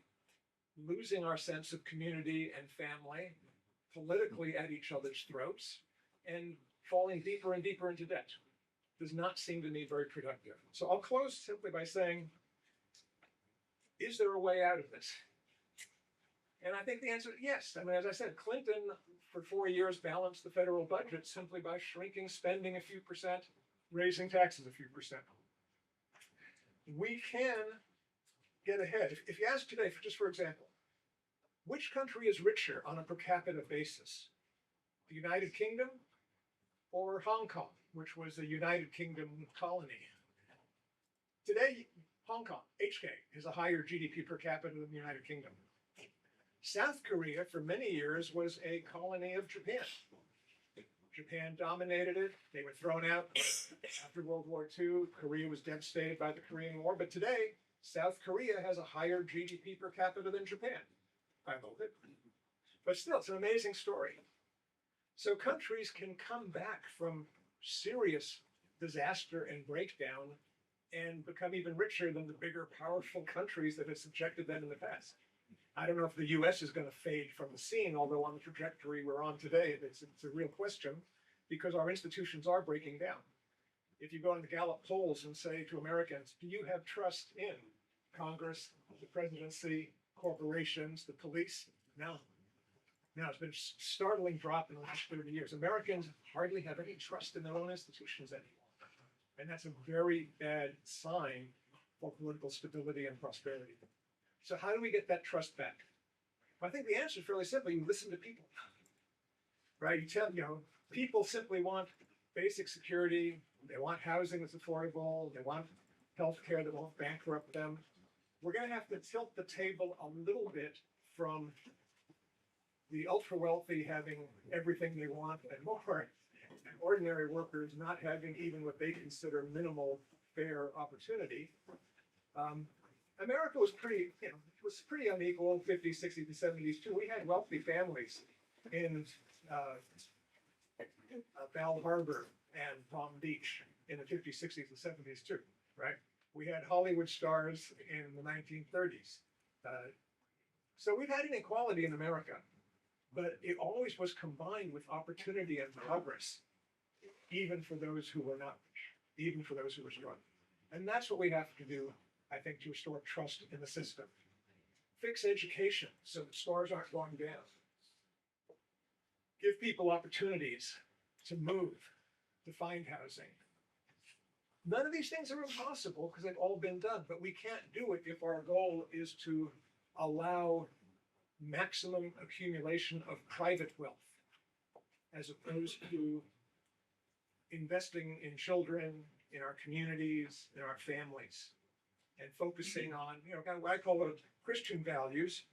losing our sense of community and family, politically at each other's throats, and falling deeper and deeper into debt? Does not seem to me very productive. So I'll close simply by saying, is there a way out of this? And I think the answer is yes. I mean, as I said, Clinton for 4 years balanced the federal budget simply by shrinking spending a few percent, raising taxes a few percent. We can get ahead. If you ask today, just for example, which country is richer on a per capita basis? The United Kingdom or Hong Kong, which was a United Kingdom colony? Today, Hong Kong, HK, has a higher GDP per capita than the United Kingdom. South Korea, for many years, was a colony of Japan. Japan dominated it. They were thrown out after World War II. Korea was devastated by the Korean War. But today, South Korea has a higher GDP per capita than Japan. I love it. But still, it's an amazing story. So countries can come back from serious disaster and breakdown and become even richer than the bigger, powerful countries that have subjected them in the past. I don't know if the US is going to fade from the scene, although on the trajectory we're on today, it's a real question because our institutions are breaking down. If you go on the Gallup polls and say to Americans, do you have trust in Congress, the presidency, corporations, the police? No. Now, it's been a startling drop in the last 30 years. Americans hardly have any trust in their own institutions anymore. And that's a very bad sign for political stability and prosperity. So how do we get that trust back? Well, I think the answer is fairly simple. You listen to people, right? People simply want basic security. They want housing that's affordable. They want health care that won't bankrupt them. We're going to have to tilt the table a little bit from the ultra wealthy having everything they want and more, and ordinary workers not having even what they consider minimal fair opportunity. America was pretty unequal in the 50s, 60s, and 70s too. We had wealthy families in Bal Harbour and Palm Beach in the 50s, 60s, and 70s too, right? We had Hollywood stars in the 1930s. So we've had inequality in America, but it always was combined with opportunity and progress, even for those who were not rich, even for those who were struggling. And that's what we have to do, I think, to restore trust in the system. Fix education so that scores aren't going down. Give people opportunities to move, to find housing. None of these things are impossible because they've all been done, but we can't do it if our goal is to allow maximum accumulation of private wealth as opposed to investing in children, in our communities, in our families, and focusing on, kind of what I call it Christian values.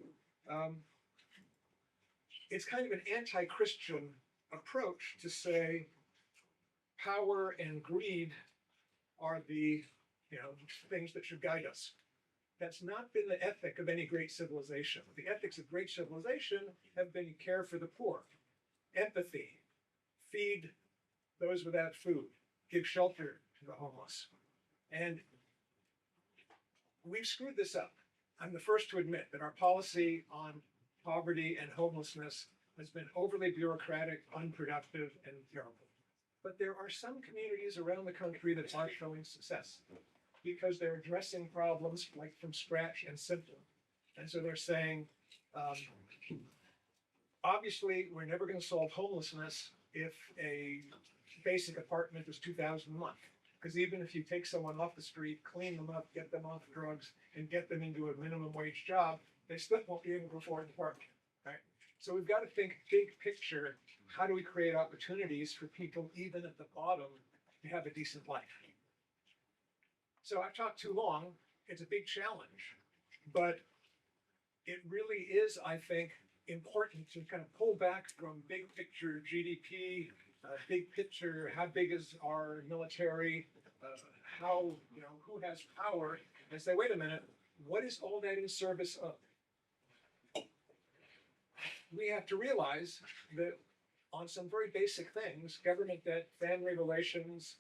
It's kind of an anti-Christian approach to say power and greed are the things that should guide us. That's not been the ethic of any great civilization. The ethics of great civilization have been care for the poor, empathy, feed those without food, give shelter to the homeless. And we've screwed this up. I'm the first to admit that our policy on poverty and homelessness has been overly bureaucratic, unproductive, and terrible. But there are some communities around the country that are showing success because they're addressing problems like from scratch and simple. And so they're saying, obviously, we're never going to solve homelessness if a basic apartment is $2,000 a month. Because even if you take someone off the street, clean them up, get them off drugs, and get them into a minimum wage job, they still won't be able to afford an apartment, right? So we've got to think big picture. How do we create opportunities for people, even at the bottom, to have a decent life? So I've talked too long. It's a big challenge, but it really is, I think, important to kind of pull back from big picture GDP, big picture, how big is our military, how, who has power, and say, wait a minute, what is all that in service of? We have to realize that on some very basic things, government debt, family relations,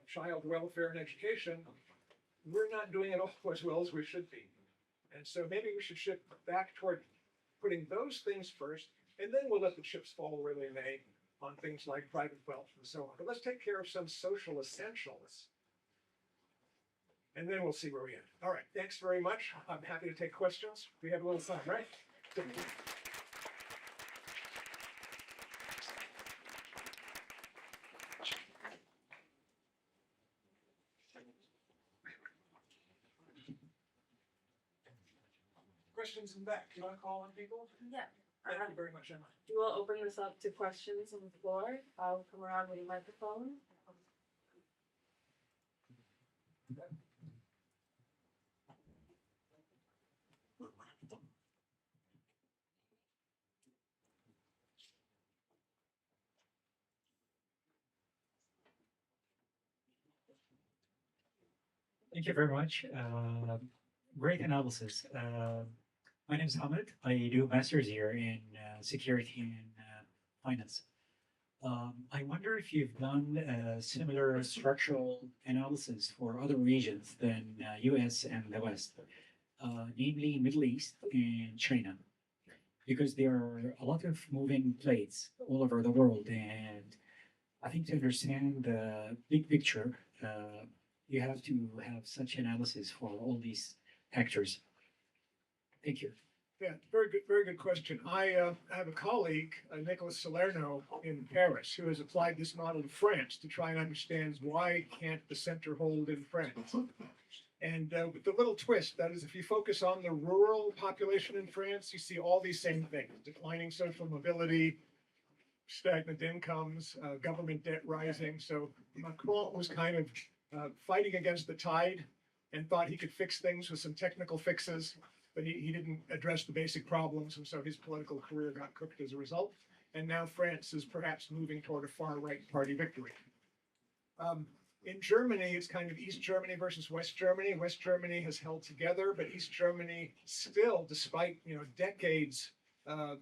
child welfare, and education, we're not doing it all as well as we should be. And so maybe we should shift back toward putting those things first, and then we'll let the chips fall where they may on things like private wealth and so on. But let's take care of some social essentials, and then we'll see where we end. All right, thanks very much. I'm happy to take questions. We have a little time, right? Questions in back. Do you want to call on people? Yeah. Thank you very much, Emma. We will open this up to questions on the floor. I'll come around with a microphone. Thank you very much. Great analysis. My name is Hamid. I do master's here in security and finance. I wonder if you've done a similar structural analysis for other regions than US and the West, namely Middle East and China, because there are a lot of moving plates all over the world. And I think to understand the big picture, you have to have such analysis for all these actors. Thank you. Yeah, very good question. I have a colleague, Nicholas Salerno in Paris, who has applied this model to France to try and understand why can't the center hold in France. And with the little twist, that is, if you focus on the rural population in France, you see all these same things: declining social mobility, stagnant incomes, government debt rising. So Macron was kind of fighting against the tide and thought he could fix things with some technical fixes, but he didn't address the basic problems, and so his political career got cooked as a result. And now France is perhaps moving toward a far-right party victory. In Germany, it's kind of East Germany versus West Germany. West Germany has held together, but East Germany still, despite decades,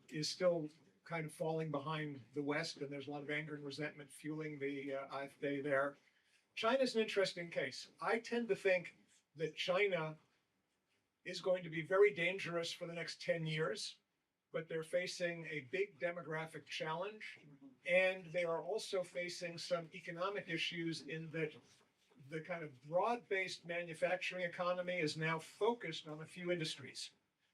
is still kind of falling behind the West, and there's a lot of anger and resentment fueling the AfD there. China's an interesting case. I tend to think that China is going to be very dangerous for the next 10 years, but they're facing a big demographic challenge, and they are also facing some economic issues in that the kind of broad-based manufacturing economy is now focused on a few industries.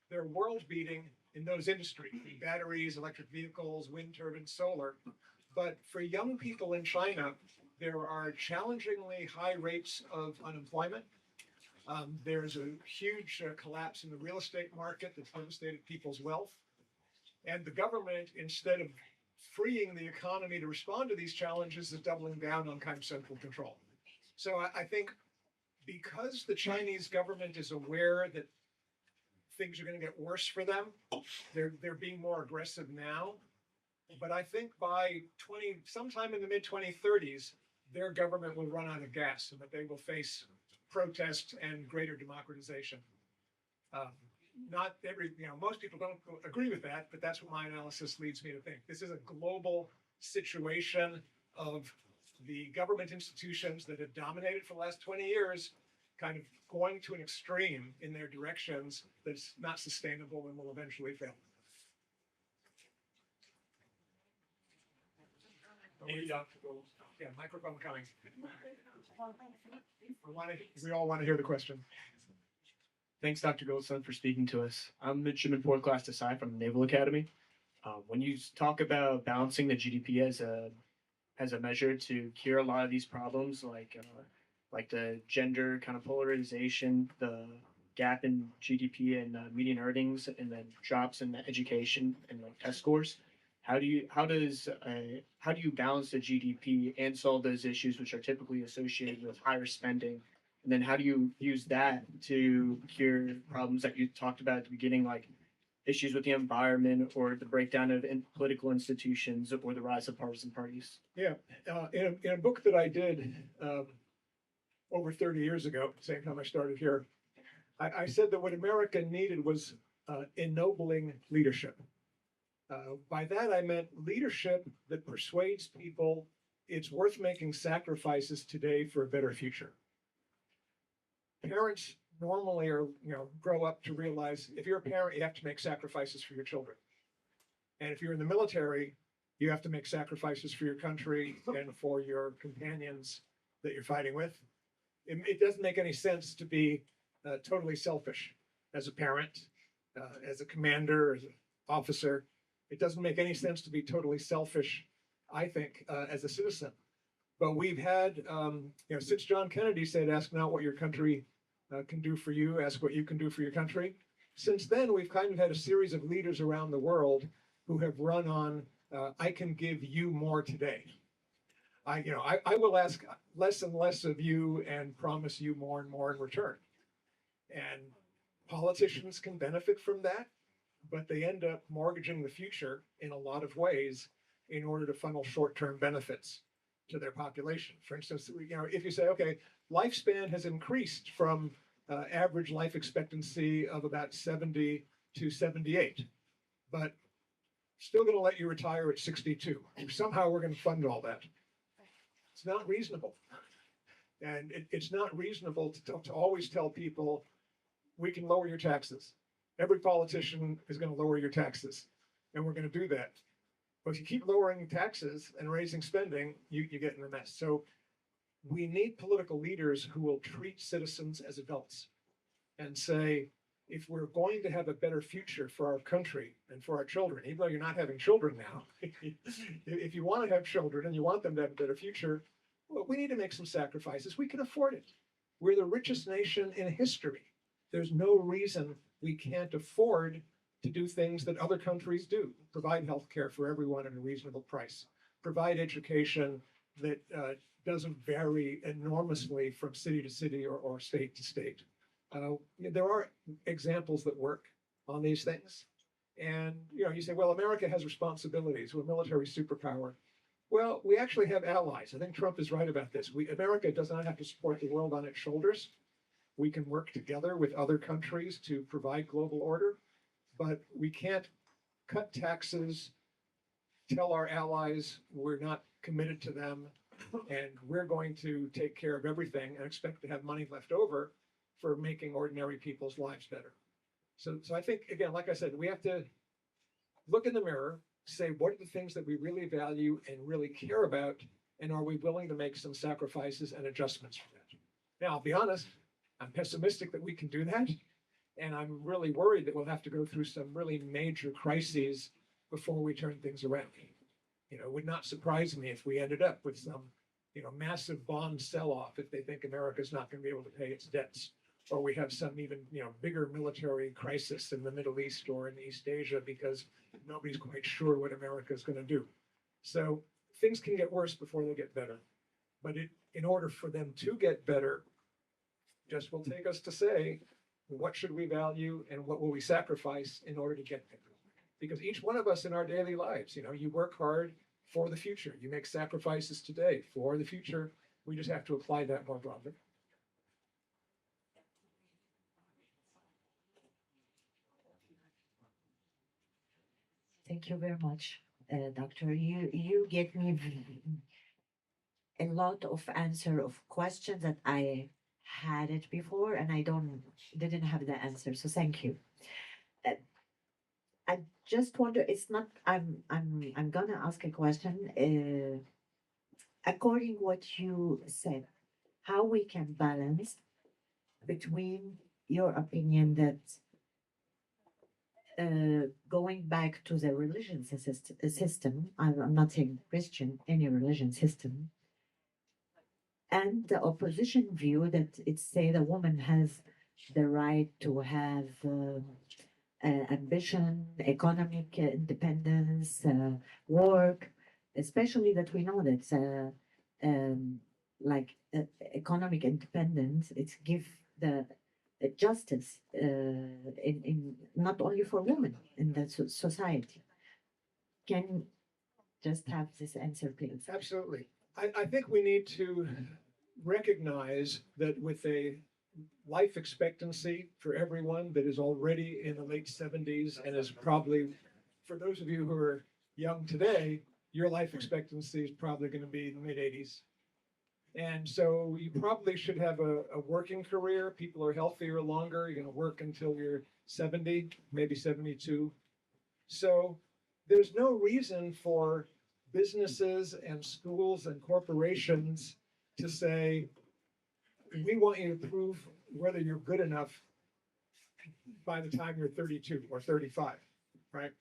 They're world-beating in those industries: batteries, electric vehicles, wind turbines, solar. But for young people in China, there are challengingly high rates of unemployment. There's a huge collapse in the real estate market that's devastated people's wealth. And the government, instead of freeing the economy to respond to these challenges, is doubling down on kind of central control. So I think because the Chinese government is aware that things are going to get worse for them, they're being more aggressive now. But I think by sometime in the mid-2030s, their government will run out of gas, and that they will face protest and greater democratization. Not every, most people don't agree with that, but that's what my analysis leads me to think. This is a global situation of the government institutions that have dominated for the last 20 years, kind of going to an extreme in their directions that's not sustainable and will eventually fail. Yeah, microphone coming. We all want to hear the question. Thanks, Dr. Goldstone, for speaking to us. I'm Midshipman 4th Class Desai from the Naval Academy. When you talk about balancing the GDP as a measure to cure a lot of these problems, like the gender kind of polarization, the gap in GDP and median earnings, and then drops in education and test scores, how do you balance the GDP and solve those issues which are typically associated with higher spending? And then how do you use that to cure problems that you talked about at the beginning, like issues with the environment or the breakdown of political institutions or the rise of partisan parties? Yeah, in a book that I did over 30 years ago, same time I started here, I said that what America needed was ennobling leadership. By that, I meant leadership that persuades people it's worth making sacrifices today for a better future. Parents normally grow up to realize if you're a parent, you have to make sacrifices for your children. And if you're in the military, you have to make sacrifices for your country and for your companions that you're fighting with. It doesn't make any sense to be totally selfish as a parent, as a commander, as an officer. It doesn't make any sense to be totally selfish, I think, as a citizen. But we've had, since John Kennedy said, ask not what your country can do for you, ask what you can do for your country. Since then, we've kind of had a series of leaders around the world who have run on, I can give you more today. I will ask less and less of you and promise you more and more in return. And politicians can benefit from that, but they end up mortgaging the future in a lot of ways in order to funnel short-term benefits. to their population. For instance, if you say, okay, lifespan has increased from average life expectancy of about 70 to 78, but still going to let you retire at 62. Somehow we're going to fund all that. It's not reasonable. And it's not reasonable to always tell people, we can lower your taxes. Every politician is going to lower your taxes, and we're going to do that. But if you keep lowering taxes and raising spending, you get in a mess. So we need political leaders who will treat citizens as adults and say, if we're going to have a better future for our country and for our children, even though you're not having children now, if you want to have children and you want them to have a better future, well, we need to make some sacrifices. We can afford it. We're the richest nation in history. There's no reason we can't afford to do things that other countries do. Provide health care for everyone at a reasonable price. Provide education that doesn't vary enormously from city to city or state to state. There are examples that work on these things. And you say, well, America has responsibilities. We're a military superpower. Well, we actually have allies. I think Trump is right about this. America does not have to support the world on its shoulders. We can work together with other countries to provide global order, but we can't cut taxes, tell our allies we're not committed to them, and we're going to take care of everything and expect to have money left over for making ordinary people's lives better. So I think, again, like I said, we have to look in the mirror, say, what are the things that we really value and really care about, and are we willing to make some sacrifices and adjustments for that? Now, I'll be honest, I'm pessimistic that we can do that, and I'm really worried that we'll have to go through some really major crises before we turn things around. It would not surprise me if we ended up with some, massive bond sell-off if they think America's not going to be able to pay its debts, or we have some even, bigger military crisis in the Middle East or in East Asia because nobody's quite sure what America's going to do. So things can get worse before they get better. But in order for them to get better, just will take us to say, what should we value and what will we sacrifice in order to get there? Because each one of us in our daily lives, you work hard for the future. You make sacrifices today for the future. We just have to apply that more broadly. Thank you very much, Doctor. You gave me a lot of answer of questions that I had it before, and I didn't have the answer. So thank you. I just wonder. It's not. I'm gonna ask a question. According what you said, how we can balance between your opinion that going back to the religion system, I'm not saying Christian, any religion system, and the opposition view that it say the woman has the right to have ambition, economic independence, work, especially that we know that economic independence, it's give the justice in not only for women in the society. Can just have this answer, please? Absolutely. I think we need to recognize that with a life expectancy for everyone that is already in the late 70s and is probably, for those of you who are young today, your life expectancy is probably going to be in the mid 80s. And so you probably should have a working career. People are healthier longer. You're going to work until you're 70, maybe 72. So there's no reason for businesses and schools and corporations to say, we want you to prove whether you're good enough by the time you're 32 or 35, right?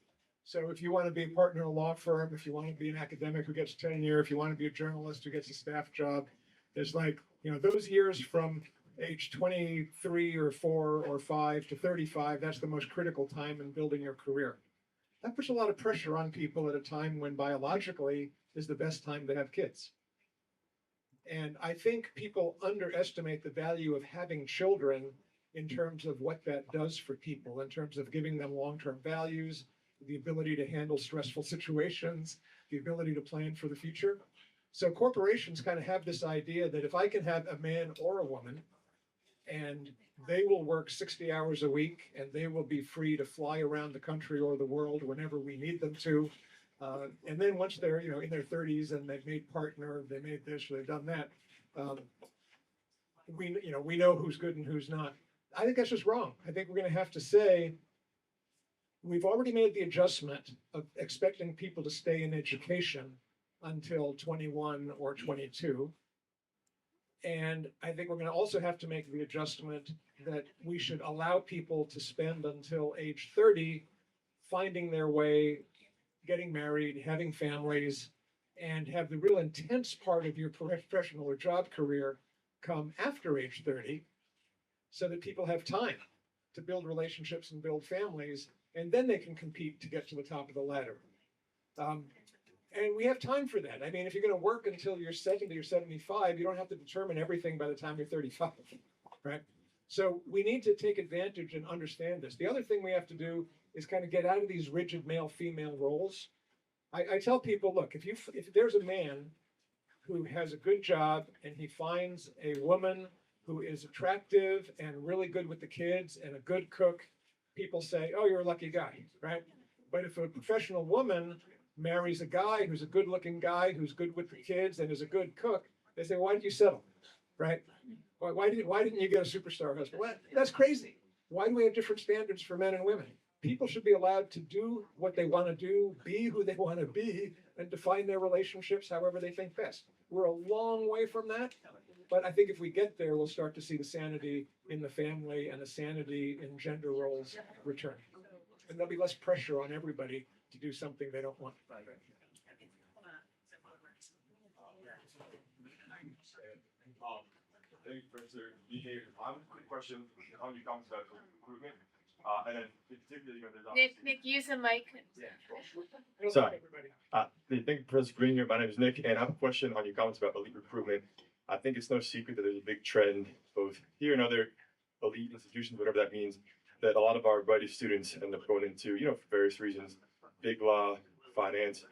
So if you want to be a partner in a law firm, if you want to be an academic who gets tenure, if you want to be a journalist who gets a staff job, there's those years from age 23 or 4 or 5 to 35, that's the most critical time in building your career. That puts a lot of pressure on people at a time when biologically is the best time to have kids. And I think people underestimate the value of having children in terms of what that does for people, in terms of giving them long-term values, the ability to handle stressful situations, the ability to plan for the future. So corporations kind of have this idea that if I can have a man or a woman and they will work 60 hours a week and they will be free to fly around the country or the world whenever we need them to. And then once they're, in their 30s and they've made partner, they made this, or they've done that, we know who's good and who's not. I think that's just wrong. I think we're going to have to say, we've already made the adjustment of expecting people to stay in education until 21 or 22. And I think we're going to also have to make the adjustment that we should allow people to spend until age 30 finding their way, getting married, having families, and have the real intense part of your professional or job career come after age 30, so that people have time to build relationships and build families, and then they can compete to get to the top of the ladder. And we have time for that. I mean, if you're going to work until you're 70 or 75, you don't have to determine everything by the time you're 35, right? So we need to take advantage and understand this. The other thing we have to do is kind of get out of these rigid male-female roles. I tell people, look, if there's a man who has a good job and he finds a woman who is attractive and really good with the kids and a good cook, people say, oh, you're a lucky guy, right? But if a professional woman marries a guy who's a good looking guy, who's good with the kids and is a good cook, they say, why did you settle, right? Why didn't you get a superstar husband? Well, that's crazy. Why do we have different standards for men and women? People should be allowed to do what they want to do, be who they want to be, and define their relationships however they think best. We're a long way from that, but I think if we get there, we'll start to see the sanity in the family and the sanity in gender roles return. And there'll be less pressure on everybody to do something they don't want. Thank you, Professor. I have a quick question on your comments about recruitment. And then particularly, there's Nick, use the mic. Sorry. Thank you, Professor Green. My name is Nick, and I have a question on your comments about elite recruitment. I think it's no secret that there's a big trend, both here and other elite institutions, whatever that means, that a lot of our brightest students end up going into, for various reasons, big law, finance,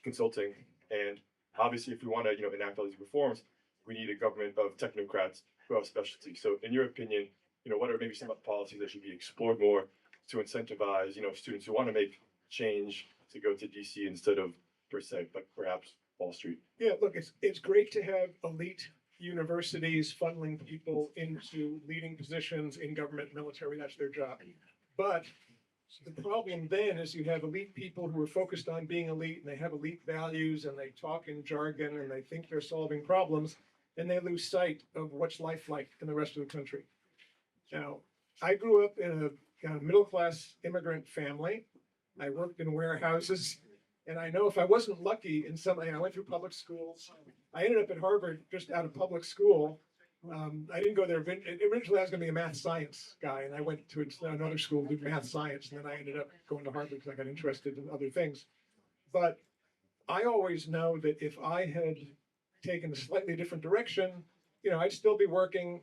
consulting, and obviously, if we want to, enact all these reforms, we need a government of technocrats who have specialty. So, in your opinion, what are maybe some of the policies that should be explored more to incentivize, students who want to make change to go to DC instead of per se, but perhaps Wall Street? Yeah, look, it's great to have elite universities funneling people into leading positions in government, military. That's their job. But the problem then is you have elite people who are focused on being elite, and they have elite values, and they talk in jargon, and they think they're solving problems, and they lose sight of what's life like in the rest of the country. Now, I grew up in a kind of middle-class immigrant family. I worked in warehouses, and I know if I wasn't lucky in I went through public schools. I ended up at Harvard just out of public school. I didn't go there. Originally, I was going to be a math science guy, and I went to another school to do math science, and then I ended up going to Harvard because I got interested in other things. But I always know that if I had taken a slightly different direction, I'd still be working,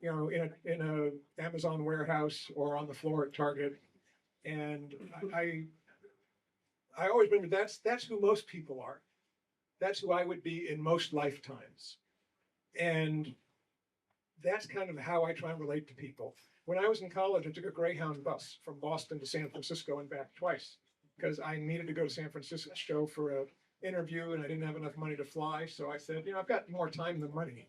in a Amazon warehouse or on the floor at Target. And I always remember that's who most people are. That's who I would be in most lifetimes. And that's kind of how I try and relate to people. When I was in college, I took a Greyhound bus from Boston to San Francisco and back twice because I needed to go to San Francisco for an interview and I didn't have enough money to fly. So I said, I've got more time than money.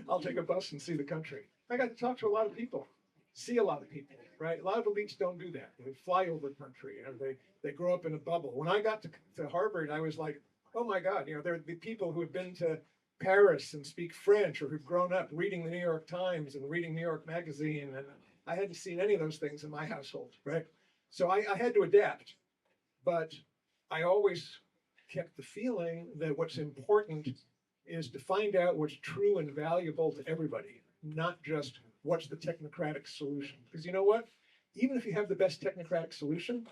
I'll take a bus and see the country. I got to talk to a lot of people, see a lot of people, right? A lot of elites don't do that. They fly over country, they grow up in a bubble. When I got to Harvard, I was like, oh my God, there are the people who have been to Paris and speak French or who've grown up reading the New York Times and reading New York Magazine. And I hadn't seen any of those things in my household, right? So I had to adapt, but I always kept the feeling that what's important is to find out what's true and valuable to everybody, not just what's the technocratic solution. Because you know what? Even if you have the best technocratic solution,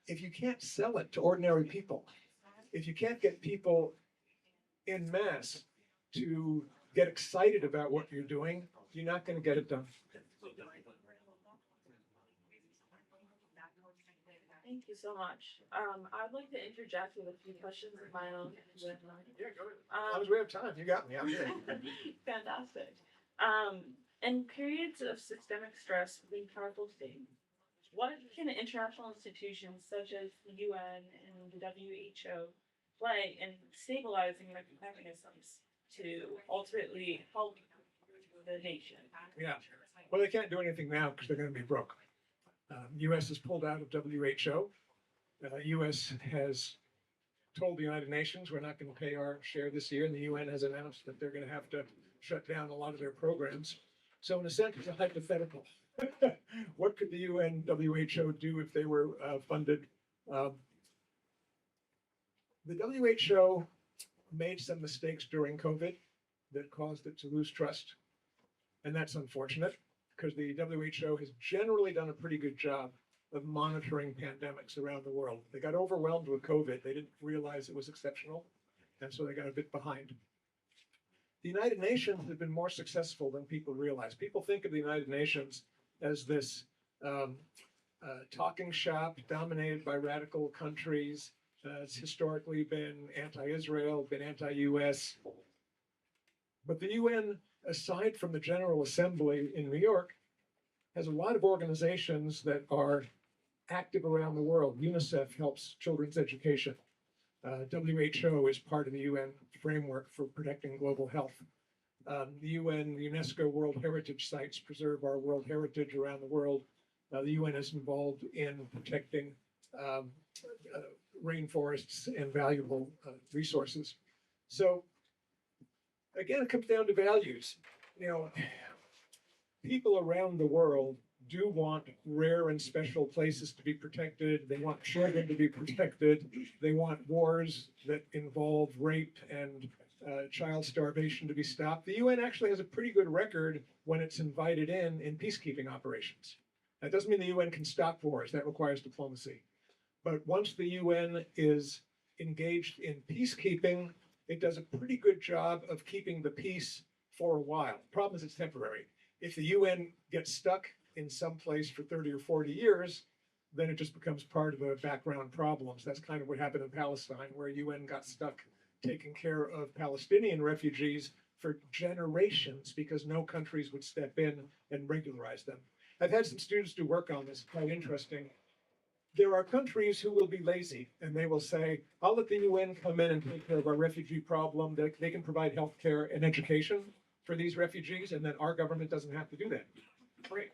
if you can't sell it to ordinary people, if you can't get people en masse to get excited about what you're doing, you're not going to get it done. Thank you so much. I'd like to interject with a few questions of my own. Yeah, go ahead. As long as we have time, you got me. I'm here. Fantastic. In periods of systemic stress within powerful states, what can international institutions such as the UN and the WHO play in stabilizing mechanisms to ultimately help the nation? Yeah. Well, they can't do anything now because they're going to be broke. U.S. has pulled out of WHO. U.S. has told the United Nations we're not going to pay our share this year, and the UN has announced that they're going to have to shut down a lot of their programs. So in a sense, it's a hypothetical. What could the UN, WHO do if they were funded? The WHO made some mistakes during COVID that caused it to lose trust. And that's unfortunate because the WHO has generally done a pretty good job of monitoring pandemics around the world. They got overwhelmed with COVID. They didn't realize it was exceptional. And so they got a bit behind. The United Nations has been more successful than people realize. People think of the United Nations as this talking shop dominated by radical countries. It's historically been anti-Israel, been anti-US. But the UN, aside from the General Assembly in New York, has a lot of organizations that are active around the world. UNICEF helps children's education. WHO is part of the UN framework for protecting global health. The UN, UNESCO World Heritage Sites preserve our world heritage around the world. The UN is involved in protecting rainforests and valuable resources. So again, it comes down to values. You know, people around the world do want rare and special places to be protected. They want children to be protected. They want wars that involve rape and child starvation to be stopped. The UN actually has a pretty good record when it's invited in peacekeeping operations. That doesn't mean the UN can stop wars. That requires diplomacy. But once the UN is engaged in peacekeeping, it does a pretty good job of keeping the peace for a while. The problem is it's temporary. If the UN gets stuck in some place for 30 or 40 years, then it just becomes part of the background problems. That's kind of what happened in Palestine, where UN got stuck taking care of Palestinian refugees for generations because no countries would step in and regularize them. I've had some students do work on this, quite interesting. There are countries who will be lazy and they will say, I'll let the UN come in and take care of our refugee problem. They can provide health care and education for these refugees, and then our government doesn't have to do that. Great.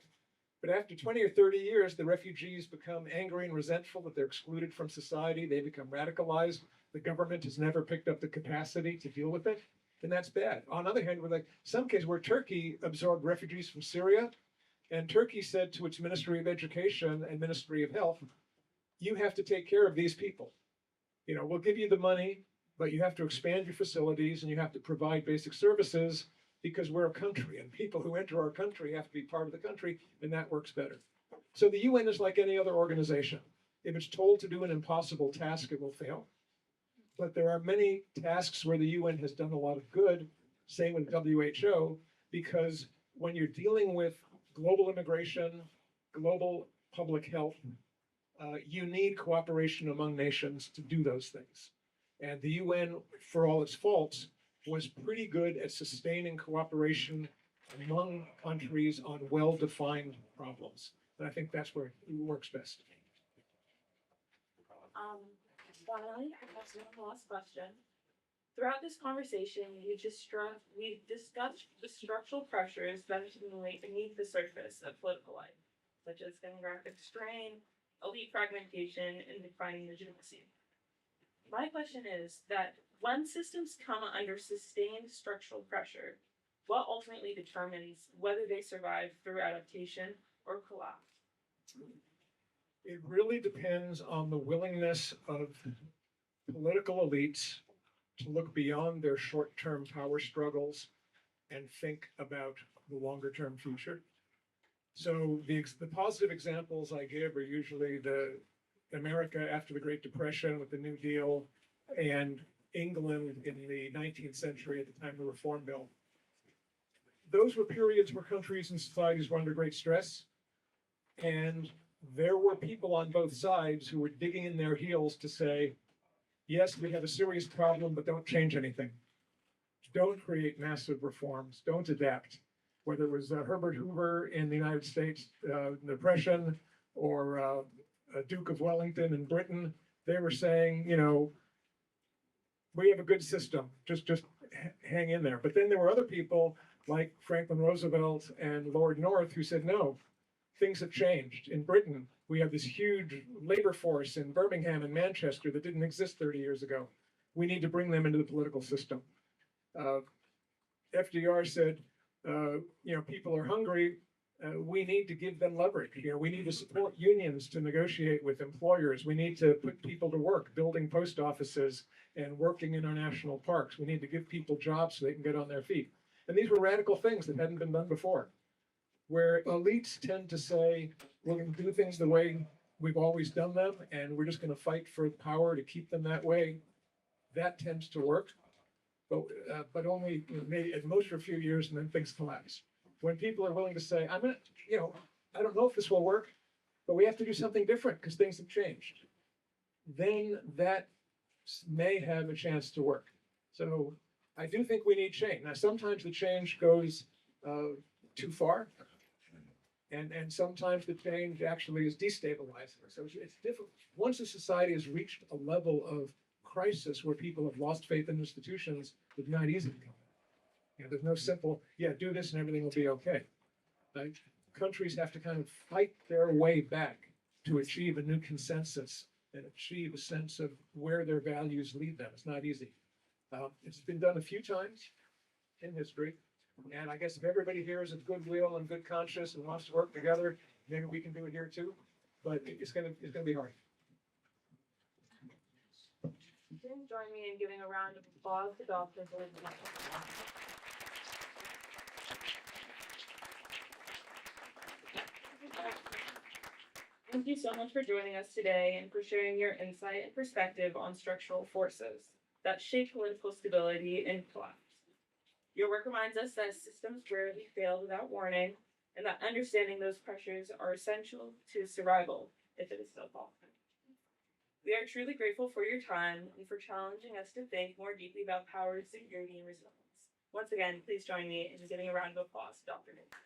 But after 20 or 30 years, the refugees become angry and resentful that they're excluded from society. They become radicalized. The government has never picked up the capacity to deal with it, and that's bad. On the other hand, we're like some cases where Turkey absorbed refugees from Syria, and Turkey said to its Ministry of Education and Ministry of Health, you have to take care of these people. You know, we'll give you the money, but you have to expand your facilities and you have to provide basic services because we're a country and people who enter our country have to be part of the country, and that works better. So the UN is like any other organization. If it's told to do an impossible task, it will fail. But there are many tasks where the UN has done a lot of good, same with WHO, because when you're dealing with global immigration, global public health, you need cooperation among nations to do those things. And the UN, for all its faults, was pretty good at sustaining cooperation among countries on well-defined problems. And I think that's where it works best. Finally, that's one last question. Throughout this conversation, we've discussed the structural pressures that accumulate beneath the surface of political life, such as demographic strain, elite fragmentation, and declining legitimacy. My question is that when systems come under sustained structural pressure, what ultimately determines whether they survive through adaptation or collapse? It really depends on the willingness of political elites to look beyond their short-term power struggles and think about the longer-term future. So the positive examples I give are usually the America after the Great Depression with the New Deal and England in the 19th century at the time of the Reform Bill. Those were periods where countries and societies were under great stress, and there were people on both sides who were digging in their heels to say, yes, we have a serious problem, but don't change anything. Don't create massive reforms. Don't adapt. Whether it was Herbert Hoover in the United States, Depression, or Duke of Wellington in Britain, they were saying, you know, we have a good system. Just hang in there. But then there were other people like Franklin Roosevelt and Lord North who said, no, things have changed. In Britain, we have this huge labor force in Birmingham and Manchester that didn't exist 30 years ago. We need to bring them into the political system. FDR said, you know, people are hungry. We need to give them leverage. You know, we need to support unions to negotiate with employers. We need to put people to work, building post offices and working in our national parks. We need to give people jobs so they can get on their feet. And these were radical things that hadn't been done before, where elites tend to say, we're going to do things the way we've always done them, and we're just going to fight for power to keep them that way. That tends to work, but only maybe at most for a few years, and then things collapse. When people are willing to say, I'm going to, you know, I don't know if this will work, but we have to do something different because things have changed, then that may have a chance to work. So I do think we need change. Now, sometimes the change goes too far, and sometimes the change actually is destabilizing. So it's difficult. Once a society has reached a level of crisis where people have lost faith in institutions, it's not easy. You know, there's no simple, yeah, do this and everything will be okay. Right? Countries have to kind of fight their way back to achieve a new consensus and achieve a sense of where their values lead them. It's not easy. It's been done a few times in history. And I guess if everybody here is of goodwill and good conscience and wants to work together, maybe we can do it here too. But it's gonna be hard. Please join me in giving a round of applause to Dr. Goldstone. Thank you so much for joining us today and for sharing your insight and perspective on structural forces that shape political stability and collapse. Your work reminds us that systems rarely fail without warning, and that understanding those pressures are essential to survival, if it is still possible. We are truly grateful for your time and for challenging us to think more deeply about power, security, and resilience. Once again, please join me in giving a round of applause to Dr. Hazel.